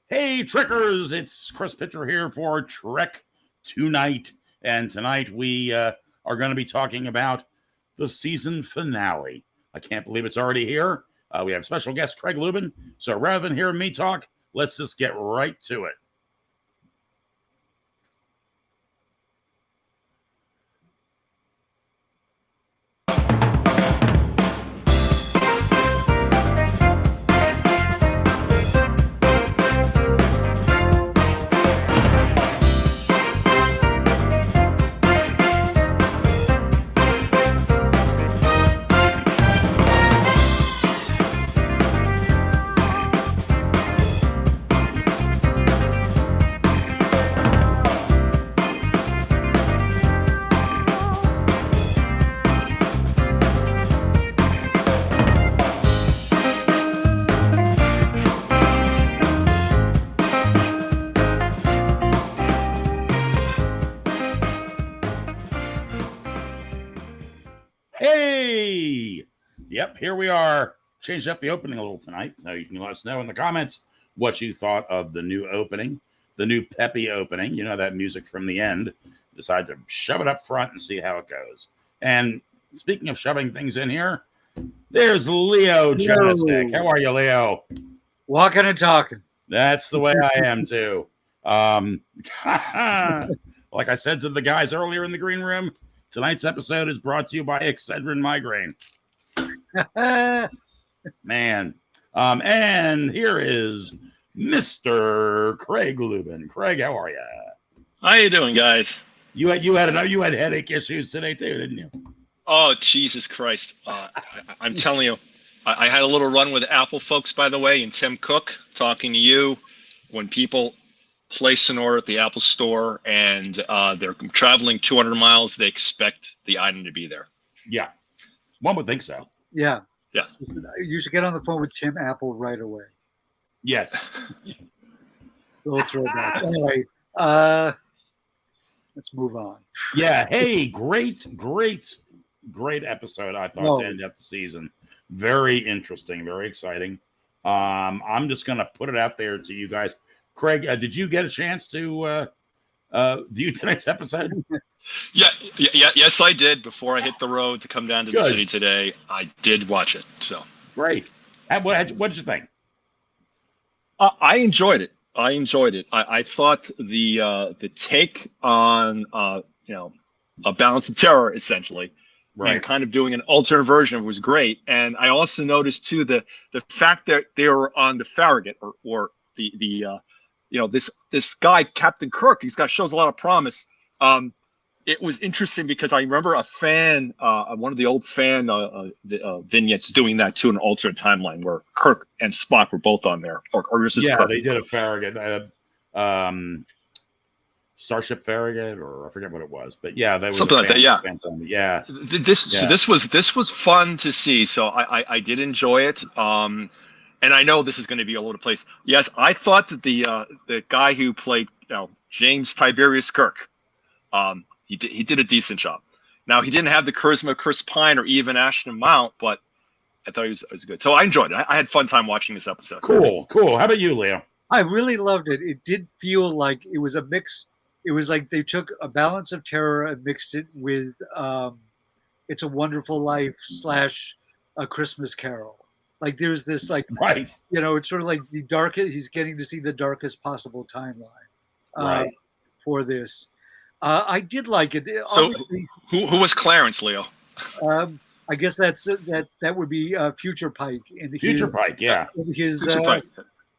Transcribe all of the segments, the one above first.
Hey, Trickers! It's Chris Pitcher here for Trek Tonight. And tonight we are going to be talking about the season finale. I can't believe it's already here. We have special guest Craig Lubin. So rather than hearing me talk, let's just get right to it. Hey! Yep, here we are. Changed up the opening a little tonight. So you can let us know in the comments what you thought of the new opening, the new peppy opening. You know, that music from the end. Decide to shove it up front and see how it goes. And speaking of shoving things in here, there's Leo Jonasek. How are you, Leo? Walking and talking. That's the way I am too. Like I said to the guys earlier in the green room, tonight's episode is brought to you by Excedrin Migraine. Man. And here is Mr. Craig Lubin. Craig, how are you? How you doing, guys? You had headache issues today too, didn't you? Oh, Jesus Christ. I'm telling you, I had a little run with Apple folks, by the way, and Tim Cook talking to you. When people place an order at the Apple store and they're traveling 200 miles, they expect the item to be there. Yeah. One would think so. Yeah. Yeah. You should get on the phone with Tim Apple right away. Yes. Little throwback. Anyway, let's move on. Yeah. Hey, great episode, I thought, to end up the season. Very interesting, very exciting. I'm just going to put it out there to you guys. Craig, did you get a chance to view tonight's episode? Yes, I did. Before I hit the road to come down to the city today, I did watch it. So great. What did you think? I enjoyed it. I thought the take on a balance of terror, essentially, right, and kind of doing an alternate version of it was great. And I also noticed too the fact that they were on the Farragut or this guy Captain Kirk. Shows a lot of promise. It was interesting because I remember a fan, one of the old fan vignettes doing that too, an alternate timeline where Kirk and Spock were both on there. Or was this Kirk? They did a Farragut, Starship Farragut, or I forget what it was, but yeah, that was something like that. Yeah, So this was fun to see. So I did enjoy it. And I know this is going to be all over the place. Yes, I thought that the guy who played James Tiberius Kirk, he did a decent job. Now, he didn't have the charisma of Chris Pine or even Ashton Mount, but I thought he was good. So I enjoyed it. I had fun time watching this episode. Cool. How about you, Leo? I really loved it. It did feel like it was a mix. It was like they took a balance of terror and mixed it with It's a Wonderful Life / A Christmas Carol. Like there's this right. It's sort of like the darkest. He's getting to see the darkest possible timeline for this. I did like it. So who was Clarence, Leo? I guess that would be Future Pike. Future Pike, yeah. Future Pike.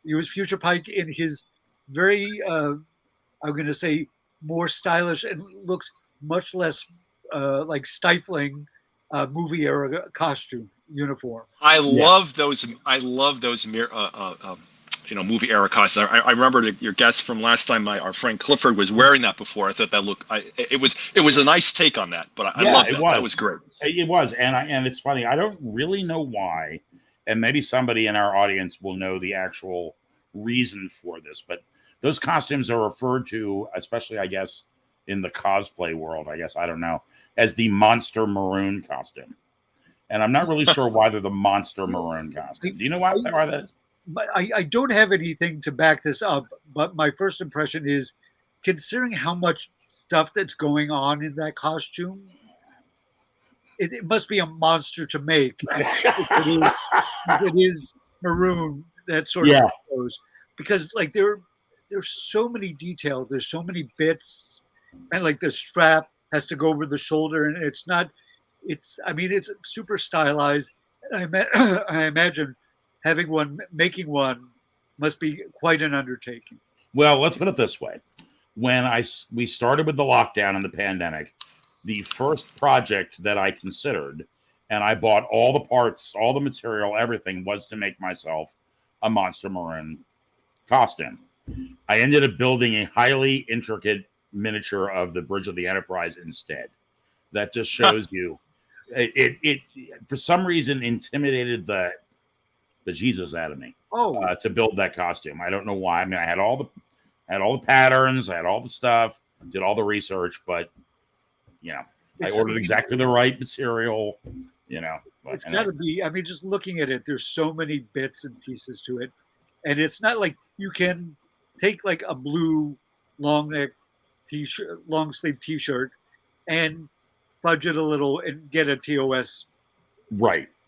He was Future Pike in his very, I'm going to say, more stylish and looks much less like stifling movie era costume uniform. I love those movie era costumes. I remember your guest from last time. Our friend Clifford was wearing that before. I thought that looked. It was a nice take on that. But I loved it. That was great. It was, and it's funny. I don't really know why, and maybe somebody in our audience will know the actual reason for this. But those costumes are referred to, especially I guess in the cosplay world. I don't know, as the Monster Maroon costume. And I'm not really sure why they're the Monster Maroon costume. Do you know why that is? I don't have anything to back this up, but my first impression is, considering how much stuff that's going on in that costume, it must be a monster to make. If it is maroon, that sort of Yeah. goes, because like there's so many details, there's so many bits, and like the strap has to go over the shoulder, and it's not. It's I mean it's super stylized. And I imagine making one must be quite an undertaking. Well, let's put it this way. When we started with the lockdown and the pandemic, the first project that I considered, and I bought all the parts, all the material, everything, was to make myself a Monster Maroon costume. I ended up building a highly intricate miniature of the Bridge of the Enterprise instead. That just shows you it for some reason intimidated the Jesus out of me to build that costume. I don't know why. I mean, I had all the patterns, I had all the stuff, did all the research, but I ordered exactly the right material. It's got to be. I mean, just looking at it, there's so many bits and pieces to it, and it's not like you can take like a blue long neck t-shirt, long sleeve t-shirt, and budget a little and get a TOS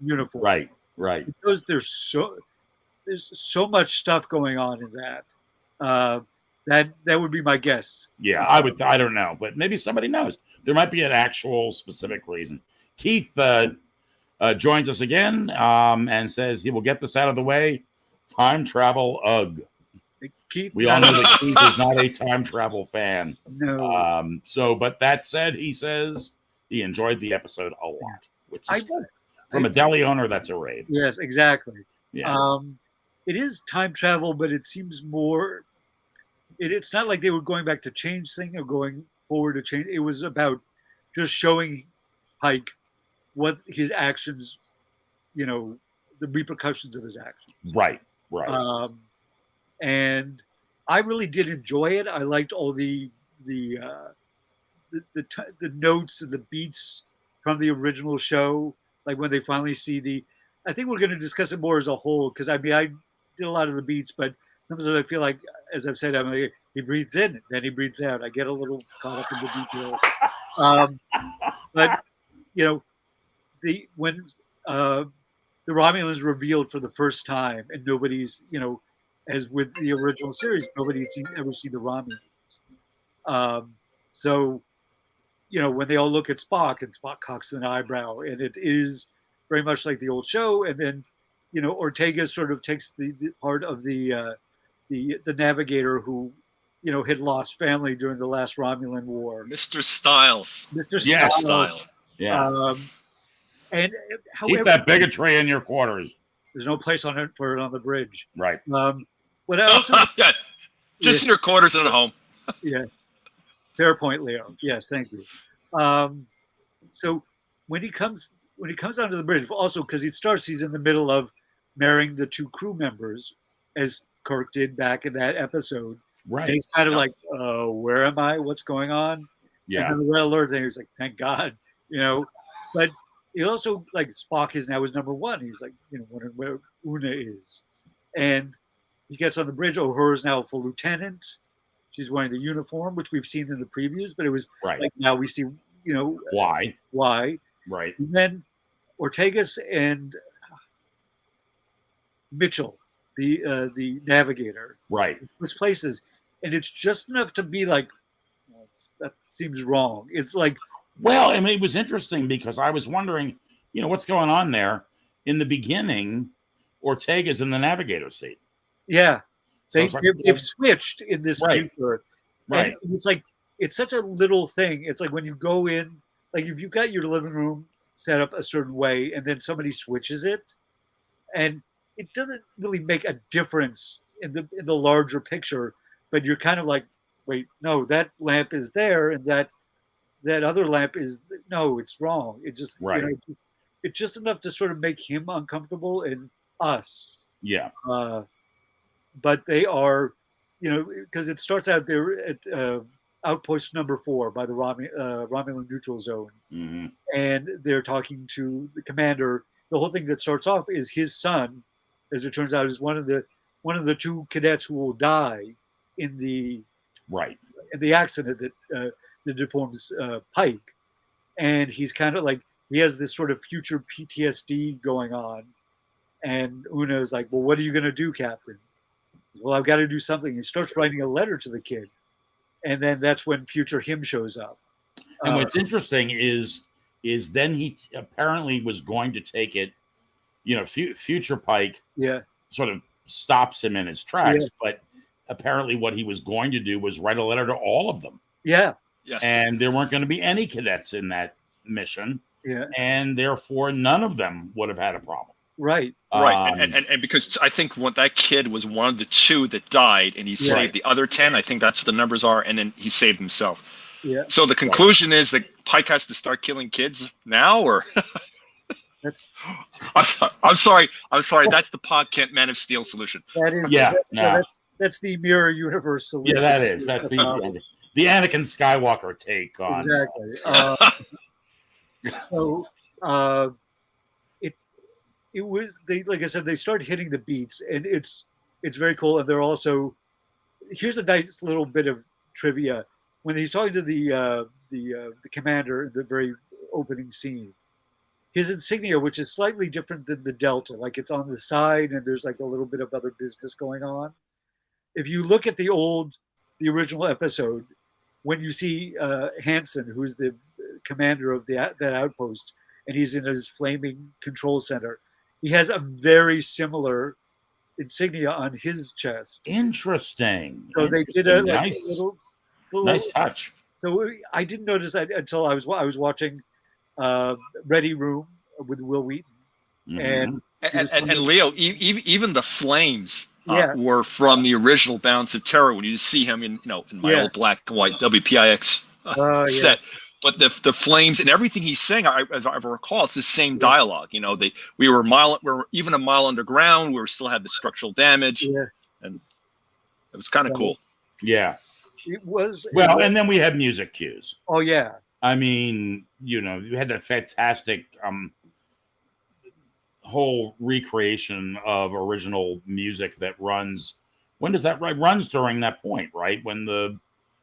uniform. Right. Because there's so much stuff going on in that. That would be my guess. Yeah, I don't know, but maybe somebody knows. There might be an actual specific reason. Keith joins us again and says he will get this out of the way. Time travel, ugh. Keith, we all know that Keith is not a time travel fan. No. But that said, he says he enjoyed the episode a lot, which is good. From a I deli owner, that's a rave. Yes, exactly. Yeah. It is time travel, but it seems more. It's not like they were going back to change things or going forward to change. It was about just showing Pike what his actions, the repercussions of his actions. Right. And I really did enjoy it. I liked all the notes and the beats from the original show. Like when they finally see I think we're going to discuss it more as a whole, because I did a lot of the beats, but sometimes I feel like, as I've said, I'm like, he breathes in, then he breathes out. I get a little caught up in the details. But when the Romulans revealed for the first time, and nobody's, as with the original series, nobody's ever seen the Romulans. So, when they all look at Spock, and Spock cocks an eyebrow, and it is very much like the old show. And then, Ortega sort of takes the part of the navigator who, had lost family during the last Romulan War. Mr. Styles. Styles. Yeah. And keep that bigotry in your quarters. There's no place for it on the bridge. Right. What I also just in your quarters and at home. Yeah. Fair point, Leo. Yes, thank you. So when he comes onto the bridge, also because he's in the middle of marrying the two crew members, as Kirk did back in that episode. Right. And he's kind of like, where am I? What's going on? Yeah. And then the red alert thing, he's like, thank God, But he also, like, Spock is now his number one. He's like, wondering where Una is. And he gets on the bridge. Uhura is now a full lieutenant. She's wearing the uniform, which we've seen in the previews, but it was like now we see, why. Right. And then Ortegas and Mitchell, the navigator, switch places, and it's just enough to be like, that seems wrong. It's like, well, I mean, it was interesting because I was wondering, what's going on there. In the beginning, Ortega's in the navigator seat. Yeah. So They've switched in this future. Right. And it's like, it's such a little thing. It's like when you go in, like if you've got your living room set up a certain way and then somebody switches it, and it doesn't really make a difference in the larger picture, but you're kind of like, wait, no, that lamp is there and that other lamp is, no, it's wrong. It just, it's just enough to sort of make him uncomfortable and us. Yeah. But they are, because it starts out there at outpost number 4 by the Romulan neutral zone. Mm-hmm. And they're talking to the commander. The whole thing that starts off is his son as it turns out, is one of the two cadets who will die in the accident that deforms Pike, and he's kind of like he has this sort of future PTSD going on, and Una's like, "Well, what are you going to do, Captain?" Well, I've got to do something. He starts writing a letter to the kid, and then that's when future him shows up. And what's interesting is then he apparently was going to take it. Future Pike, sort of stops him in his tracks, but apparently what he was going to do was write a letter to all of them. Yeah. Yes. And there weren't going to be any cadets in that mission. Yeah. And therefore, none of them would have had a problem. Right. Right. And because I think that kid was one of the two that died, and he saved the other 10. I think that's what the numbers are. And then he saved himself. Yeah. So the conclusion is that Pike has to start killing kids now, or? That's. I'm sorry. That's the Pod Kent Man of Steel solution. That is. That's the mirror universe solution. Yeah, that is. That's the Anakin Skywalker take on. Exactly. So it was like I said, they started hitting the beats, and it's very cool. And they're also, here's a nice little bit of trivia when he's talking to the commander in the very opening scene. His insignia, which is slightly different than the Delta, like it's on the side and there's like a little bit of other business going on. If you look at the original episode, when you see Hansen, who's the commander of that outpost, and he's in his flaming control center, he has a very similar insignia on his chest. Interesting. So they did a nice touch. So I didn't notice that until I was watching Ready Room with Will Wheaton, and Leo, even the flames were from the original Balance of Terror when you see him in my old black and white WPIX set. But the flames and everything he's saying, as I recall, it's the same dialogue. We were even a mile underground. We still had the structural damage, and it was kind of cool. Yeah, it was. And then we had music cues. Oh yeah. I mean, you had that fantastic whole recreation of original music that runs. When does that runs during that point, right? When the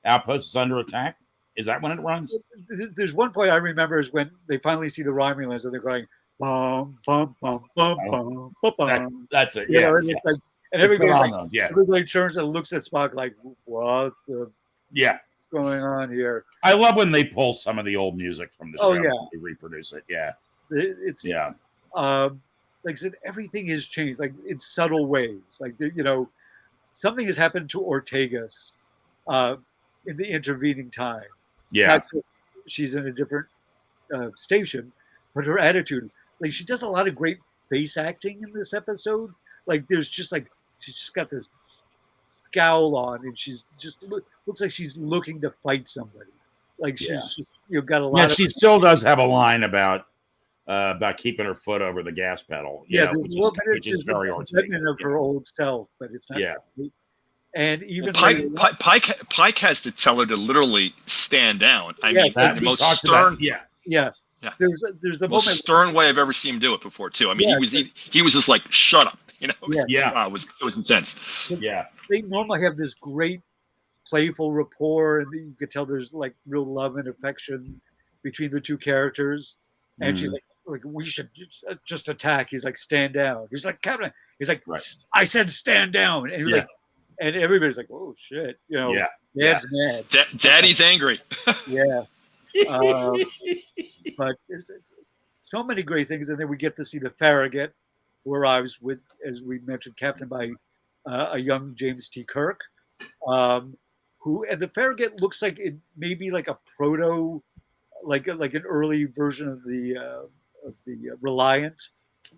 outpost is under attack? Is that when it runs? There's one point I remember is when they finally see the Romulans and they're going, bum, bum, bum, bum, bum, bum, bum. That's it, yeah. And everybody turns and looks at Spock like, what the going on here? I love when they pull some of the old music from the show and they reproduce it. Yeah. It's like I said, everything has changed, like in subtle ways. Like something has happened to Ortegas in the intervening time. Yeah. She's in a different station, but her attitude, like she does a lot of great face acting in this episode. Like she's just got this scowl on, and she's just looks like she's looking to fight somebody. Like she's just got a lot. Yeah, she still does have a line about keeping her foot over the gas pedal. Which is very Ortega of her old self, but it's not. Yeah. And even Pike has to tell her to literally stand down. I mean, the most stern. Yeah. There's the most stern way I've ever seen him do it before too. I mean, he was just like, "Shut up," It was intense. Yeah. They normally have this great playful rapport, and you could tell there's like real love and affection between the two characters. And she's like, we should just attack. He's like, stand down. He's like, Captain. He's like, I said stand down. And he's like. And everybody's like, "Oh shit!" Dad's mad. Daddy's angry. But it's so many great things, and then we get to see the Farragut, who arrives with, as we mentioned, captained by a young James T. Kirk, and the Farragut looks like it may be like a proto, like an early version of the Reliant,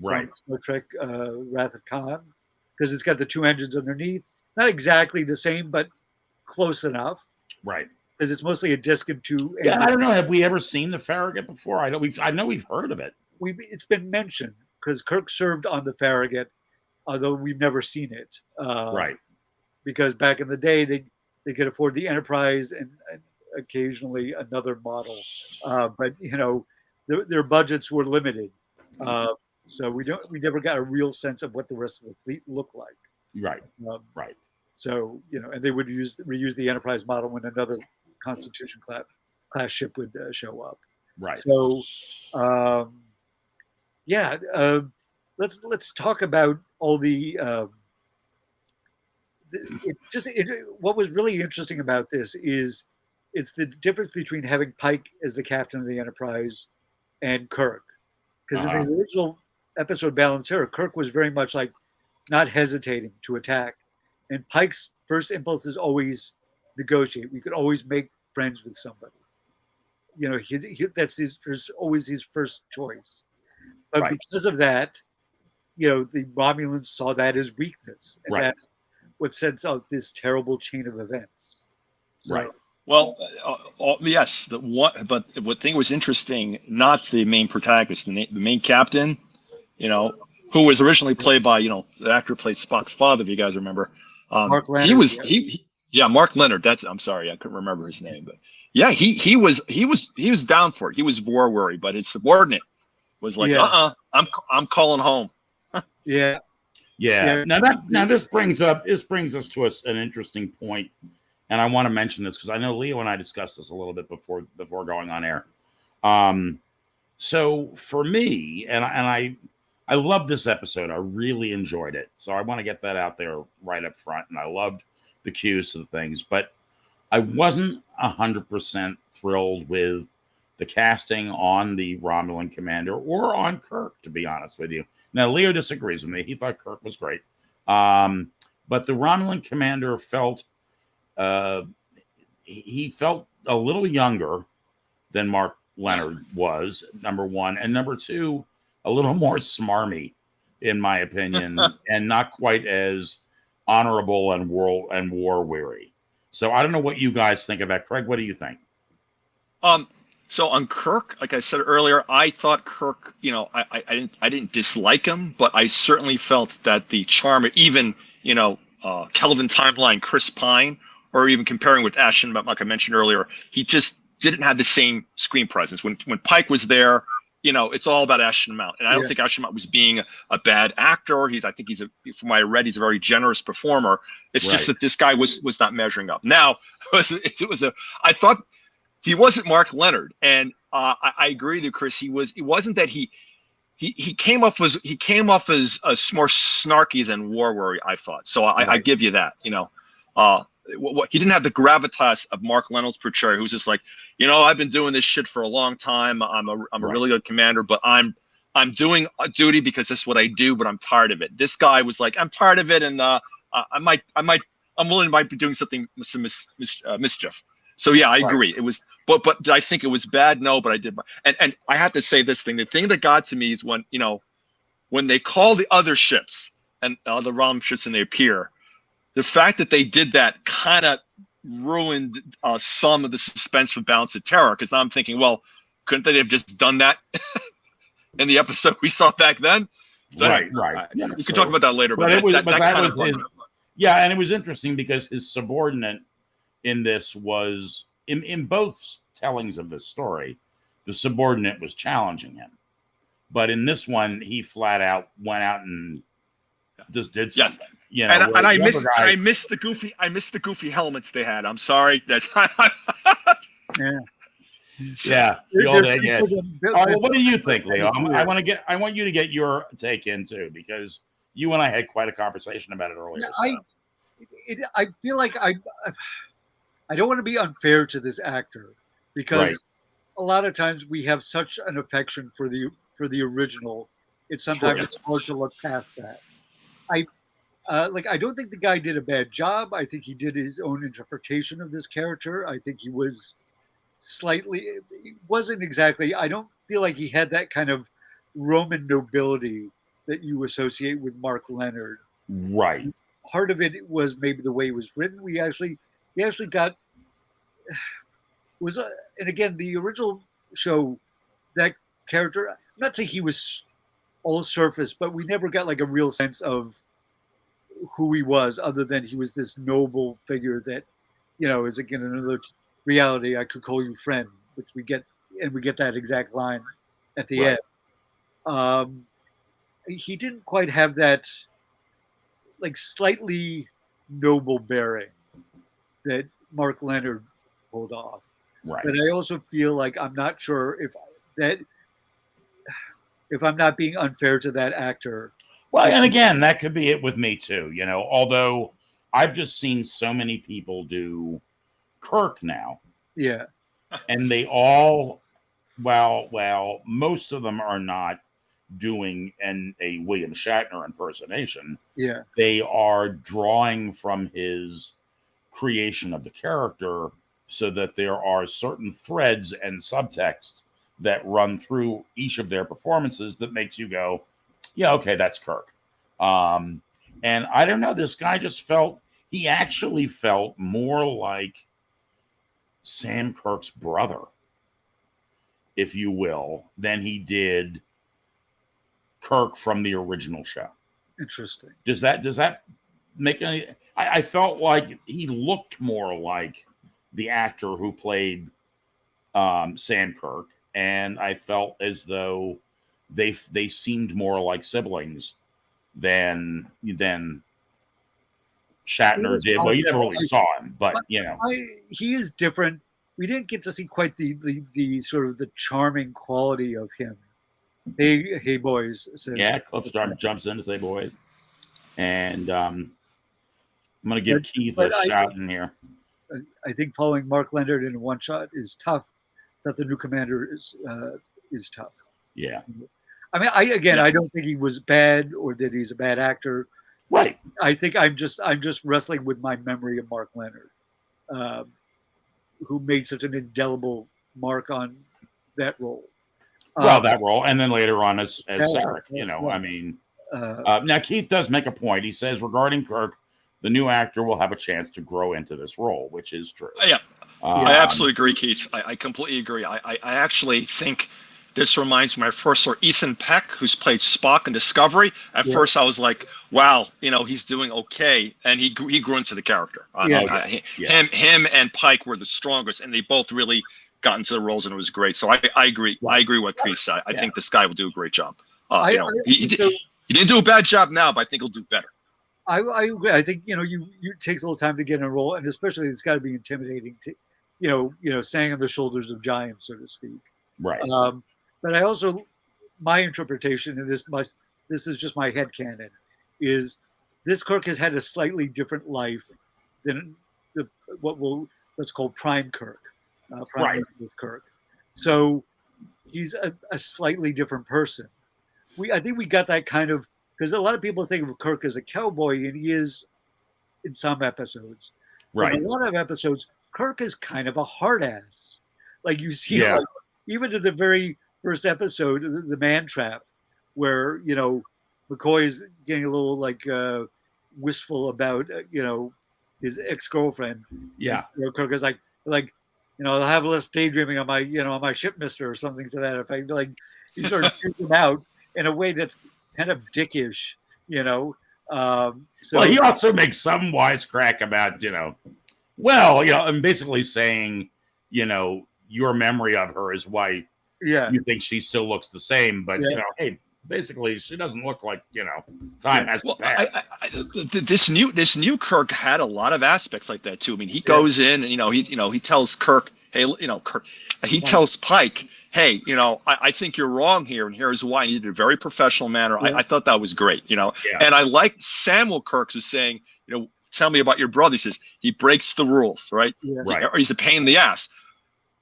right? Star Trek, Wrath of Khan, because it's got the two engines underneath. Not exactly the same, but close enough. Right. Because it's mostly a disc and two. Yeah, I don't know. Have we ever seen the Farragut before? I know we've heard of it. It's been mentioned because Kirk served on the Farragut, although we've never seen it. Right. Because back in the day, they could afford the Enterprise and occasionally another model, but their budgets were limited. So we never got a real sense of what the rest of the fleet looked like. Right. Um, Right. So and they would reuse the Enterprise model when another Constitution class ship would show up. Right. So, yeah, let's talk about all the. What was really interesting about this is it's the difference between having Pike as the captain of the Enterprise and Kirk, because in the original episode Battle of Terror, Kirk was very much like not hesitating to attack, and Pike's first impulse is always negotiate. We could always make friends with somebody. That's always his first choice. But because of that, the Romulans saw that as weakness, and that's what sets out this terrible chain of events. So, right. Well, yes. But what thing was interesting, not the main protagonist, the main captain, who was originally played by, the actor who played Spock's father, if you guys remember. Mark Leonard. Mark Leonard. I'm sorry, I couldn't remember his name, but yeah, he was down for it. He was war worry, but his subordinate was like, I'm calling home. Yeah. Now this brings us to an interesting point, and I want to mention this because I know Leo and I discussed this a little bit before going on air. So for me, and I loved this episode. I really enjoyed it. So I want to get that out there right up front. And I loved the cues to the things, but I wasn't 100% thrilled with the casting on the Romulan commander or on Kirk, to be honest with you. Now, Leo disagrees with me. He thought Kirk was great. But the Romulan commander felt he felt a little younger than Mark Leonard was, number one. And number two, a little more smarmy, in my opinion, and not quite as honorable and war weary. So I don't know what you guys think of that. Craig, what do you think? So on Kirk, like I said earlier, I thought Kirk, I didn't dislike him, but I certainly felt that the charm, even, Kelvin Timeline, Chris Pine, or even comparing with Ashton, like I mentioned earlier, he just didn't have the same screen presence. When Pike was there, it's all about Ashton Mount. And I don't think Ashton Mount was being a bad actor. I think from what I read, he's a very generous performer. It's just that this guy was not measuring up. Now, I thought he wasn't Mark Leonard. And I agree with you, Chris. It wasn't that he came off as more snarky than war worry, I thought. So I give you that, he didn't have the gravitas of Mark Leonard's portrayal, who's just like, I've been doing this shit for a long time. I'm a really good commander, but I'm doing a duty because that's what I do, but I'm tired of it. This guy was like, I'm tired of it, and I'm willing to be doing some mischief. So yeah, I agree. It was, but did I think it was bad? No, but I did. And I have to say this thing. The thing that got to me is when they call the other ships and the Rom ships and they appear. The fact that they did that kind of ruined some of the suspense for Balance of Terror, because I'm thinking, well, couldn't they have just done that in the episode we saw back then? So right. Yeah, we can talk about that later. But and it was interesting because his subordinate in this was in both tellings of this story, the subordinate was challenging him, but in this one, he flat out went out and just did something. Yes. And I missed the goofy helmets they had. I'm sorry. That's yeah. What do you think, Leo? I want you to get your take in too, because you and I had quite a conversation about it earlier. I feel like I don't want to be unfair to this actor, because a lot of times we have such an affection for the original. It's sometimes it's hard to look past that. I don't think the guy did a bad job. I think he did his own interpretation of this character. I think he wasn't exactly, I don't feel like he had that kind of Roman nobility that you associate with Mark Leonard. Right. Part of it was maybe the way it was written. He actually got, and again, the original show, that character, I'm not saying he was all surface, but we never got like a real sense of who he was, other than he was this noble figure that, is again another reality. I could call you friend, which we get that exact line at the end. he didn't quite have that like slightly noble bearing that Mark Leonard pulled off. Right. But I also feel like I'm not sure if I'm not being unfair to that actor. Well, and again, that could be it with me too. Although I've just seen so many people do Kirk now, Yeah, and they all, well, most of them are not doing a William Shatner impersonation. yeah, They are drawing from his creation of the character, so that there are certain threads and subtext that run through each of their performances that makes you go, yeah, okay, that's Kirk. And I don't know, this guy he actually felt more like Sam Kirk's brother, if you will, than he did Kirk from the original show. interesting. Does that make any? I felt like he looked more like the actor who played Sam Kirk, and I felt as though they seemed more like siblings than Shatner did. Well, you never really saw him, but he is different. We didn't get to see quite the sort of the charming quality of him. Hey boys. Yeah, Cliff jumps in to say boys. And I'm going to give Keith a shout in here. I think following Mark Leonard in one shot is tough. That the new commander is tough. Yeah. I mean, I don't think he was bad or that he's a bad actor. Right. I think I'm just wrestling with my memory of Mark Leonard, who made such an indelible mark on that role. Well, that role, and then later on as Sarek, I mean. Now, Keith does make a point. He says, regarding Kirk, the new actor will have a chance to grow into this role, which is true. Yeah, I absolutely agree, Keith. I completely agree. I actually think this reminds me, I first saw Ethan Peck, who's played Spock in Discovery. At first, I was like, wow, he's doing okay. And he grew into the character. Him and Pike were the strongest, and they both really got into the roles, and it was great. So I agree. Right. I agree with Keith said. I think this guy will do a great job. He didn't do a bad job now, but I think he'll do better. I agree. I think you takes a little time to get in a role, and especially it's got to be intimidating to standing on the shoulders of giants, so to speak. Right. But I also, my interpretation, and this is just my headcanon, is this Kirk has had a slightly different life than let's call Prime Kirk. Prime Kirk. So he's a slightly different person. I think we got that kind of, because a lot of people think of Kirk as a cowboy, and he is in some episodes. Right. In a lot of episodes, Kirk is kind of a hard ass. Like you see, even in the very first episode, the Man Trap, where McCoy is getting a little wistful about his ex-girlfriend. Yeah. Kirk is like I'll have less daydreaming on my ship, mister, or something to that effect. Like he sort of shoots him out in a way that's kind of dickish, well, he also makes some wisecrack about, and basically saying, your memory of her is why you think she still looks the same, but hey, basically she doesn't look like time has passed. This new Kirk had a lot of aspects like that too. I mean, he goes in and he tells Kirk, hey, Kirk, he tells Pike, hey, I think you're wrong here, and here's why. And he did it in a very professional manner. I thought that was great, And I like Samuel Kirk who's saying, tell me about your brother. He says he breaks the rules, right? Yeah. Right. Or he's a pain in the ass.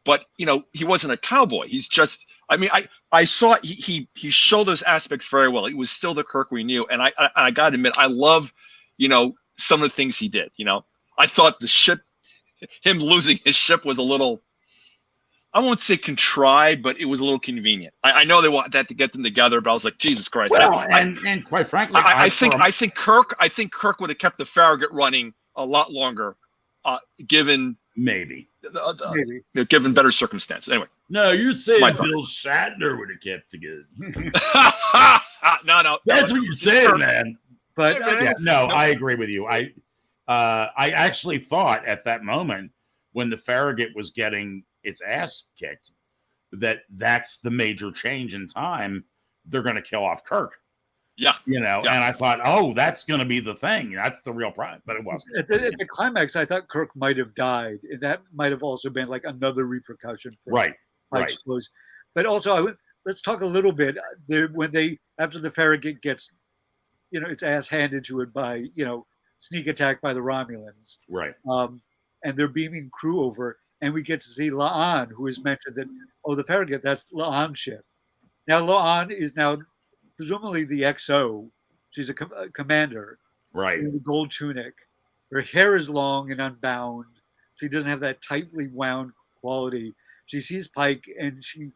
But he wasn't a cowboy. He's just. I mean, I saw he showed those aspects very well. He was still the Kirk we knew, and I got to admit, I love, some of the things he did. I thought him losing his ship was a little. I won't say contrived, but it was a little convenient. I know they want that to get them together, but I was like, Jesus Christ! Well, and quite frankly, I think Kirk would have kept the Farragut running a lot longer, given maybe given better circumstances. Anyway, no, you're saying Bill Shatner would have kept together. No, that's what you're saying, man. But I agree with you. I actually thought at that moment when the Farragut was getting its ass kicked, that's the major change in time. They're going to kill off Kirk. Yeah. You know, Yeah. and I thought, oh, that's going to be the thing. That's the real problem, but it wasn't. At the climax, I thought Kirk might have died, and that might have also been like another repercussion for Right. Pike's close. But also, let's talk a little bit there when they after the Farragut gets, its ass handed to it by sneak attack by the Romulans. Right. And they're beaming crew over, and we get to see La'an, who is mentioned that the Farragut, that's La'an's ship. Now La'an is now presumably the XO. She's a commander. Right. In the gold tunic. Her hair is long and unbound. She doesn't have that tightly wound quality. She sees Pike and she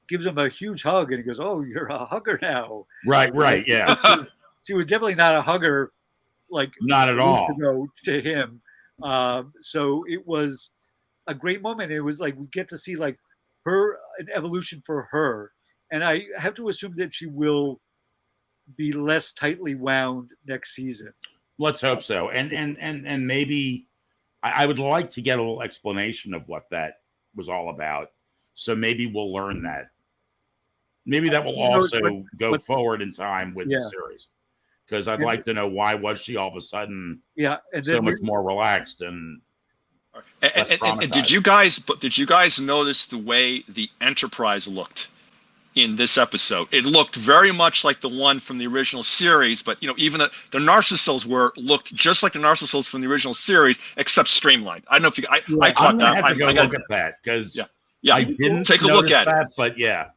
gives him a huge hug, and he goes, "Oh, you're a hugger now." Right. Yeah. She was definitely not a hugger, like not at all. To him. So it was a great moment. It was like we get to see like an evolution for her, and I have to assume that she will be less tightly wound next season. Let's hope so. And maybe I would like to get a little explanation of what that was all about. So maybe we'll learn that. Maybe that will also go forward in time with the series. Because I'd like to know, why was she all of a sudden so much more relaxed and did you guys notice the way the Enterprise looked in this episode? It looked very much like the one from the original series, but even the Narcissos looked just like the Narcissos from the original series, except streamlined. I don't know if I caught that. I got to look at that because I didn't take a look at that, but yeah.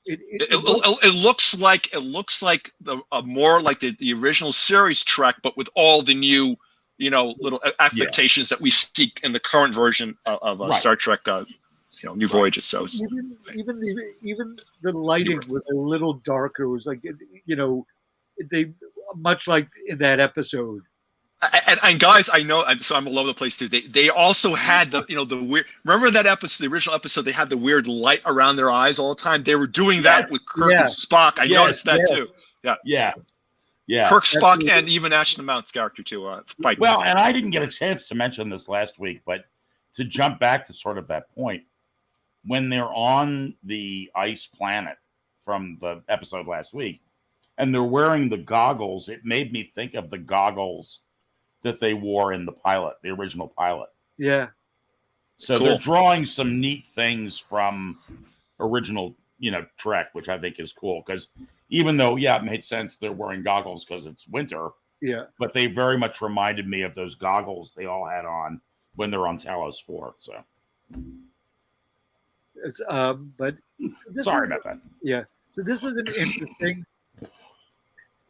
It looks like more like the original series Trek, but with all the new little affectations that we see in the current version of Star Trek. New Voyages. So even the lighting was a little darker. It was like they much like in that episode. And guys, I know, so I'm all over the place too. They also had the weird. Remember that episode, the original episode? They had the weird light around their eyes all the time. They were doing that with Kirk and Spock. I noticed that too. Yeah. Kirk, Spock, and even Ashton Mount's character too. Well, and I didn't get a chance to mention this last week, but to jump back to sort of that point, when they're on the ice planet from the episode last week, and they're wearing the goggles, it made me think of the goggles that they wore in the pilot, the original pilot. Yeah. So they're drawing some neat things from original, Trek, which I think is cool. Because even though, it made sense they're wearing goggles because it's winter. Yeah. But they very much reminded me of those goggles they all had on when they're on Talos 4. So. It's but sorry about that. Yeah. So this is an interesting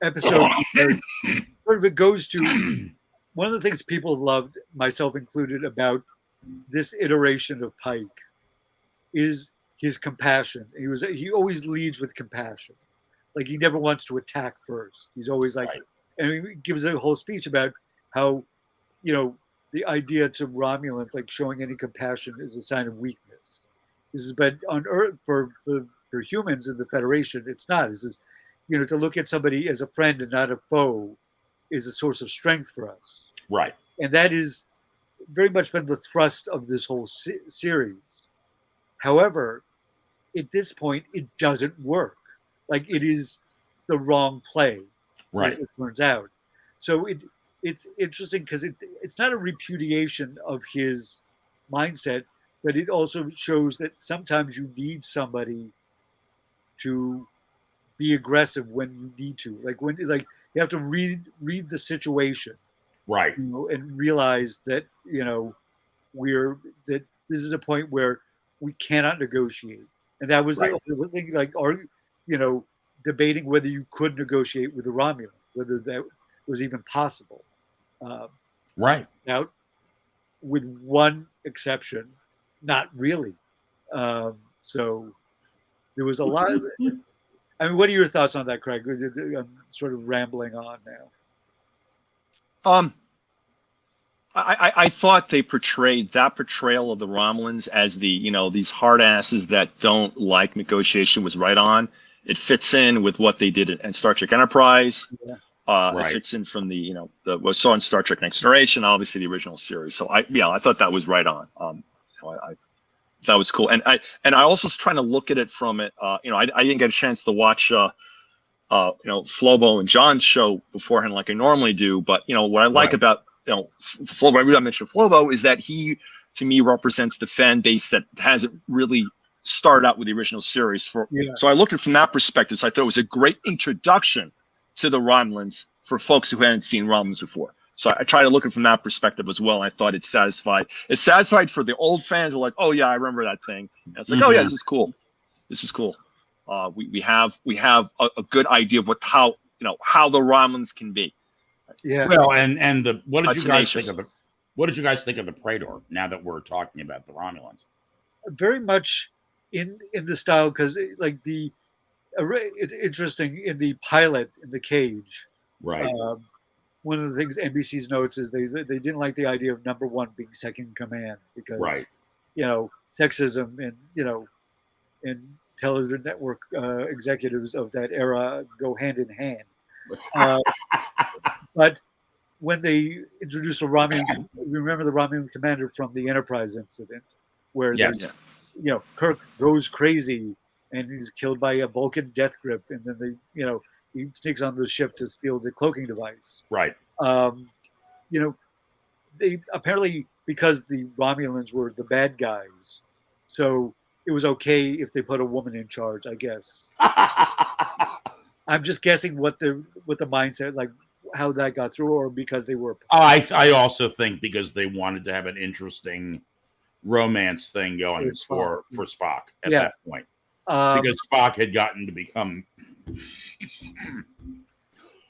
episode because sort of it goes to one of the things people have loved, myself included, about this iteration of Pike is his compassion. He always leads with compassion. Like he never wants to attack first. He's always like, and he gives a whole speech about how, the idea to Romulans, like showing any compassion is a sign of weakness. But on Earth, for humans in the Federation, it's not. It's just, to look at somebody as a friend and not a foe is a source of strength for us. Right. And that is very much been the thrust of this whole series. However, at this point, it doesn't work. Like it is the wrong play, as it turns out. So it's interesting because it's not a repudiation of his mindset, but it also shows that sometimes you need somebody to be aggressive when you need to. Like you have to read the situation, right? And realize that that this is a point where we cannot negotiate, and that was the thing. Like, debating whether you could negotiate with the Romulans, whether that was even possible. Right. Now, with one exception. Not really. So there was a lot of. I mean, what are your thoughts on that, Craig? I'm sort of rambling on now. I thought they portrayed that portrayal of the Romulans as the these hard asses that don't like negotiation was right on. It fits in with what they did in Star Trek Enterprise. Yeah. It fits in from the what we saw in Star Trek Next Generation, obviously the original series. So I thought that was right on. That was cool, and I also was trying to look at it from it. I didn't get a chance to watch Flobo and John's show beforehand like I normally do. But what I like about Flobo, I really mentioned Flobo, is that he to me represents the fan base that hasn't really started out with the original series. So I looked at it from that perspective. So I thought it was a great introduction to the Romulans for folks who hadn't seen Romulans before. So I try to look at it from that perspective as well. I thought it satisfied. It's satisfied for the old fans who are like, oh yeah, I remember that thing. And it's like, oh yeah, this is cool. This is cool. We have a good idea of how the Romulans can be. Yeah. Well, and what did you guys think of the Praetor? Now that we're talking about the Romulans, very much in the style, because like it's interesting in the pilot in the cage. right? One of the things NBC's notes is they didn't like the idea of number one being second in command because sexism and television network executives of that era go hand in hand. But when they introduced a Romulan, remember the Romulan commander from the Enterprise incident, where Kirk goes crazy and he's killed by a Vulcan death grip, and then he sneaks on the ship to steal the cloaking device. Right. They apparently, because the Romulans were the bad guys, so it was okay if they put a woman in charge, I guess. I'm just guessing what the mindset, like how that got through, or because they were. I also think because they wanted to have an interesting romance thing going for Spock at that point. Because Spock had gotten to become.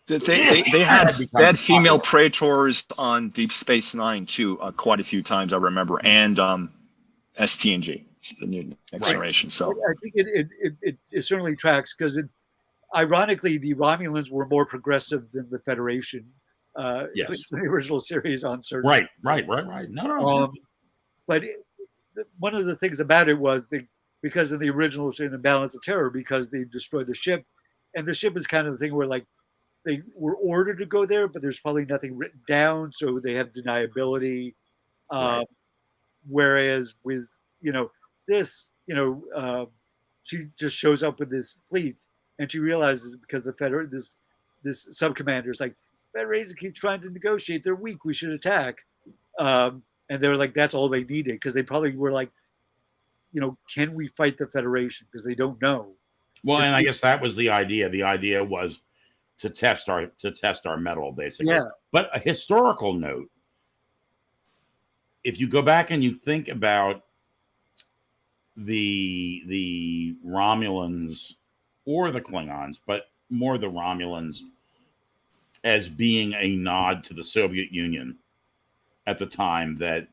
They had female praetors on Deep Space Nine too, quite a few times I remember, and STNG, the new Next Generation. So I think it certainly tracks, because ironically the Romulans were more progressive than the Federation. Yes, the original series on certain. Right. No. But one of the things about it was because of the original in the Balance of Terror, because they destroyed the ship, and the ship is kind of the thing where like they were ordered to go there, but there's probably nothing written down, so they have deniability. Whereas with this, she just shows up with this fleet, and she realizes because this sub-commander is like, Federation keeps trying to negotiate. They're weak. We should attack. And they were like, that's all they needed, because they probably were like, can we fight the Federation? Because they don't know. Well, and I guess that was the idea. The idea was to test our mettle, basically. Yeah. But a historical note: if you go back and you think about the Romulans or the Klingons, but more the Romulans, as being a nod to the Soviet Union at the time that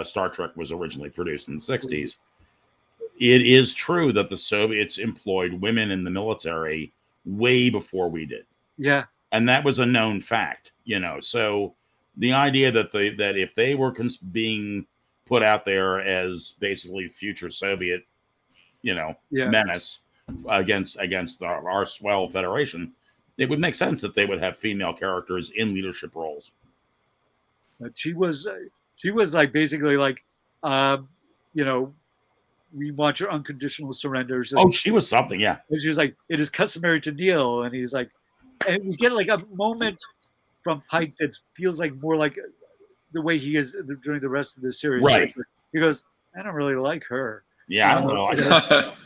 Star Trek was originally produced in the 60s. It is true that the Soviets employed women in the military way before we did. Yeah. And that was a known fact, So the idea that if they were being put out there as basically future Soviet, menace against our swell Federation, it would make sense that they would have female characters in leadership roles. But she was like basically like, we want your unconditional surrenders. Oh, she was something, yeah. And she was like, it is customary to kneel, and he's like, and we get like a moment from Pike that feels like more like the way he is during the rest of the series. Right. He goes, I don't really like her. Yeah, I don't know.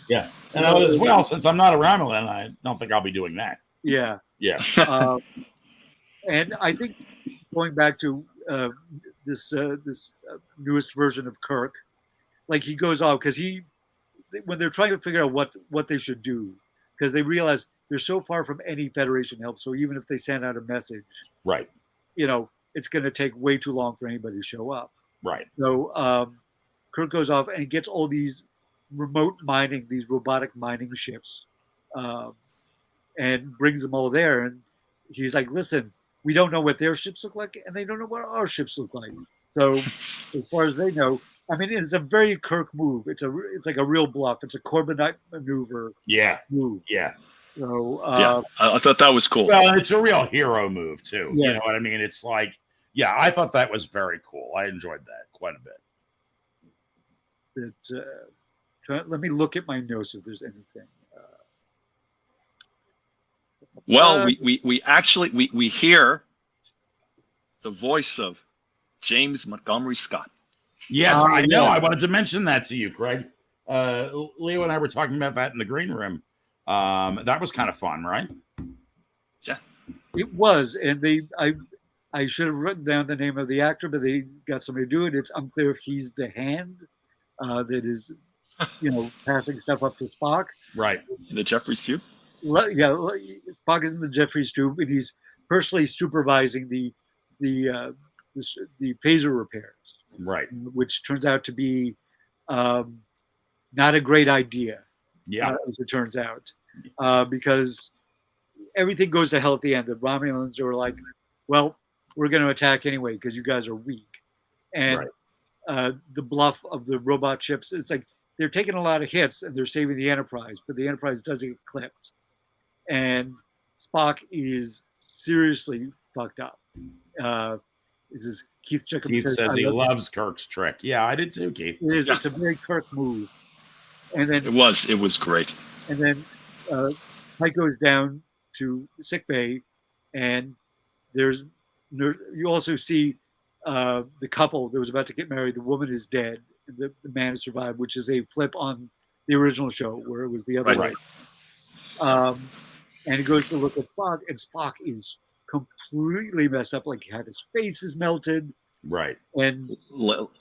Yeah. And as well, since I'm not a Romulan, I don't think I'll be doing that. Yeah. Yeah. And I think going back to this newest version of Kirk, like he goes off because when they're trying to figure out what they should do, because they realize they're so far from any Federation help. So even if they send out a message, right, it's going to take way too long for anybody to show up. Right. So Kirk goes off and he gets all these remote mining, these robotic mining ships, and brings them all there. And he's like, listen, we don't know what their ships look like, and they don't know what our ships look like. So as far as they know, I mean, it's a very Kirk move. It's like a real bluff. It's a Corbinite maneuver. Yeah. Move. Yeah. So I thought that was cool. Well, it's a real hero move too. Yeah. You know what I mean? It's like, yeah, I thought that was very cool. I enjoyed that quite a bit. Let me look at my notes if there's anything. Well, we actually we hear the voice of James Montgomery Scott. Yes, I know. Yeah. I wanted to mention that to you, Craig. Leo and I were talking about that in the green room. That was kind of fun, right? Yeah. It was, and I should have written down the name of the actor, but they got somebody to do it. It's unclear if he's the hand that is, passing stuff up to Spock. Right. The Jeffrey Tube. Yeah, Spock is in the Jeffries tube, and he's personally supervising the phaser repairs, Right. which turns out to be not a great idea. Yeah. As it turns out, because everything goes to hell at the end. The Romulans are like, well, we're going to attack anyway because you guys are weak. And the bluff of the robot ships, it's like they're taking a lot of hits and they're saving the Enterprise, but the Enterprise doesn't get clipped. And Spock is seriously fucked up. This is Keith Chickham Keith says he loves it. Kirk's trick. Yeah, I did too, Keith. It is. Yeah. It's a very Kirk move. And then It was great. And then Pike goes down to sickbay, and you also see the couple that was about to get married. The woman is dead. And the man has survived, which is a flip on the original show where it was the other way. Right. And he goes to look at Spock, and Spock is completely messed up. Like his face is melted. Right. And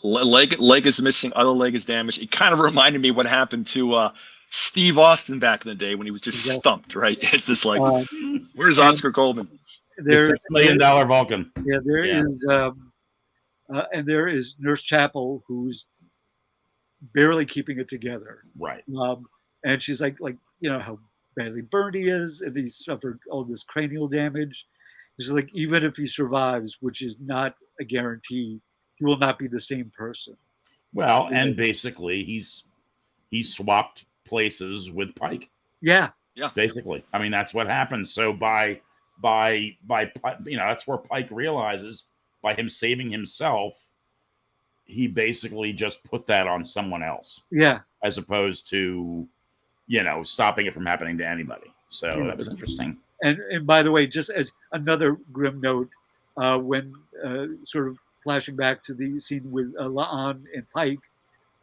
leg is missing, other leg is damaged. It kind of reminded me what happened to Steve Austin back in the day when he was just stumped, right? It's just like, where's Oscar Goldman? There's $6 million Vulcan. Yeah, there is, and there is Nurse Chapel, who's barely keeping it together. Right. And she's like how badly burned he is, and he suffered all this cranial damage. It's like, even if he survives, which is not a guarantee, he will not be the same person. Well, and basically he swapped places with Pike. Yeah. Basically, I mean, that's what happens. So by that's where Pike realizes, by him saving himself, he basically just put that on someone else. Yeah. As opposed to, stopping it from happening to anybody. So that was interesting. And by the way, just as another grim note, when sort of flashing back to the scene with La'an and Pike,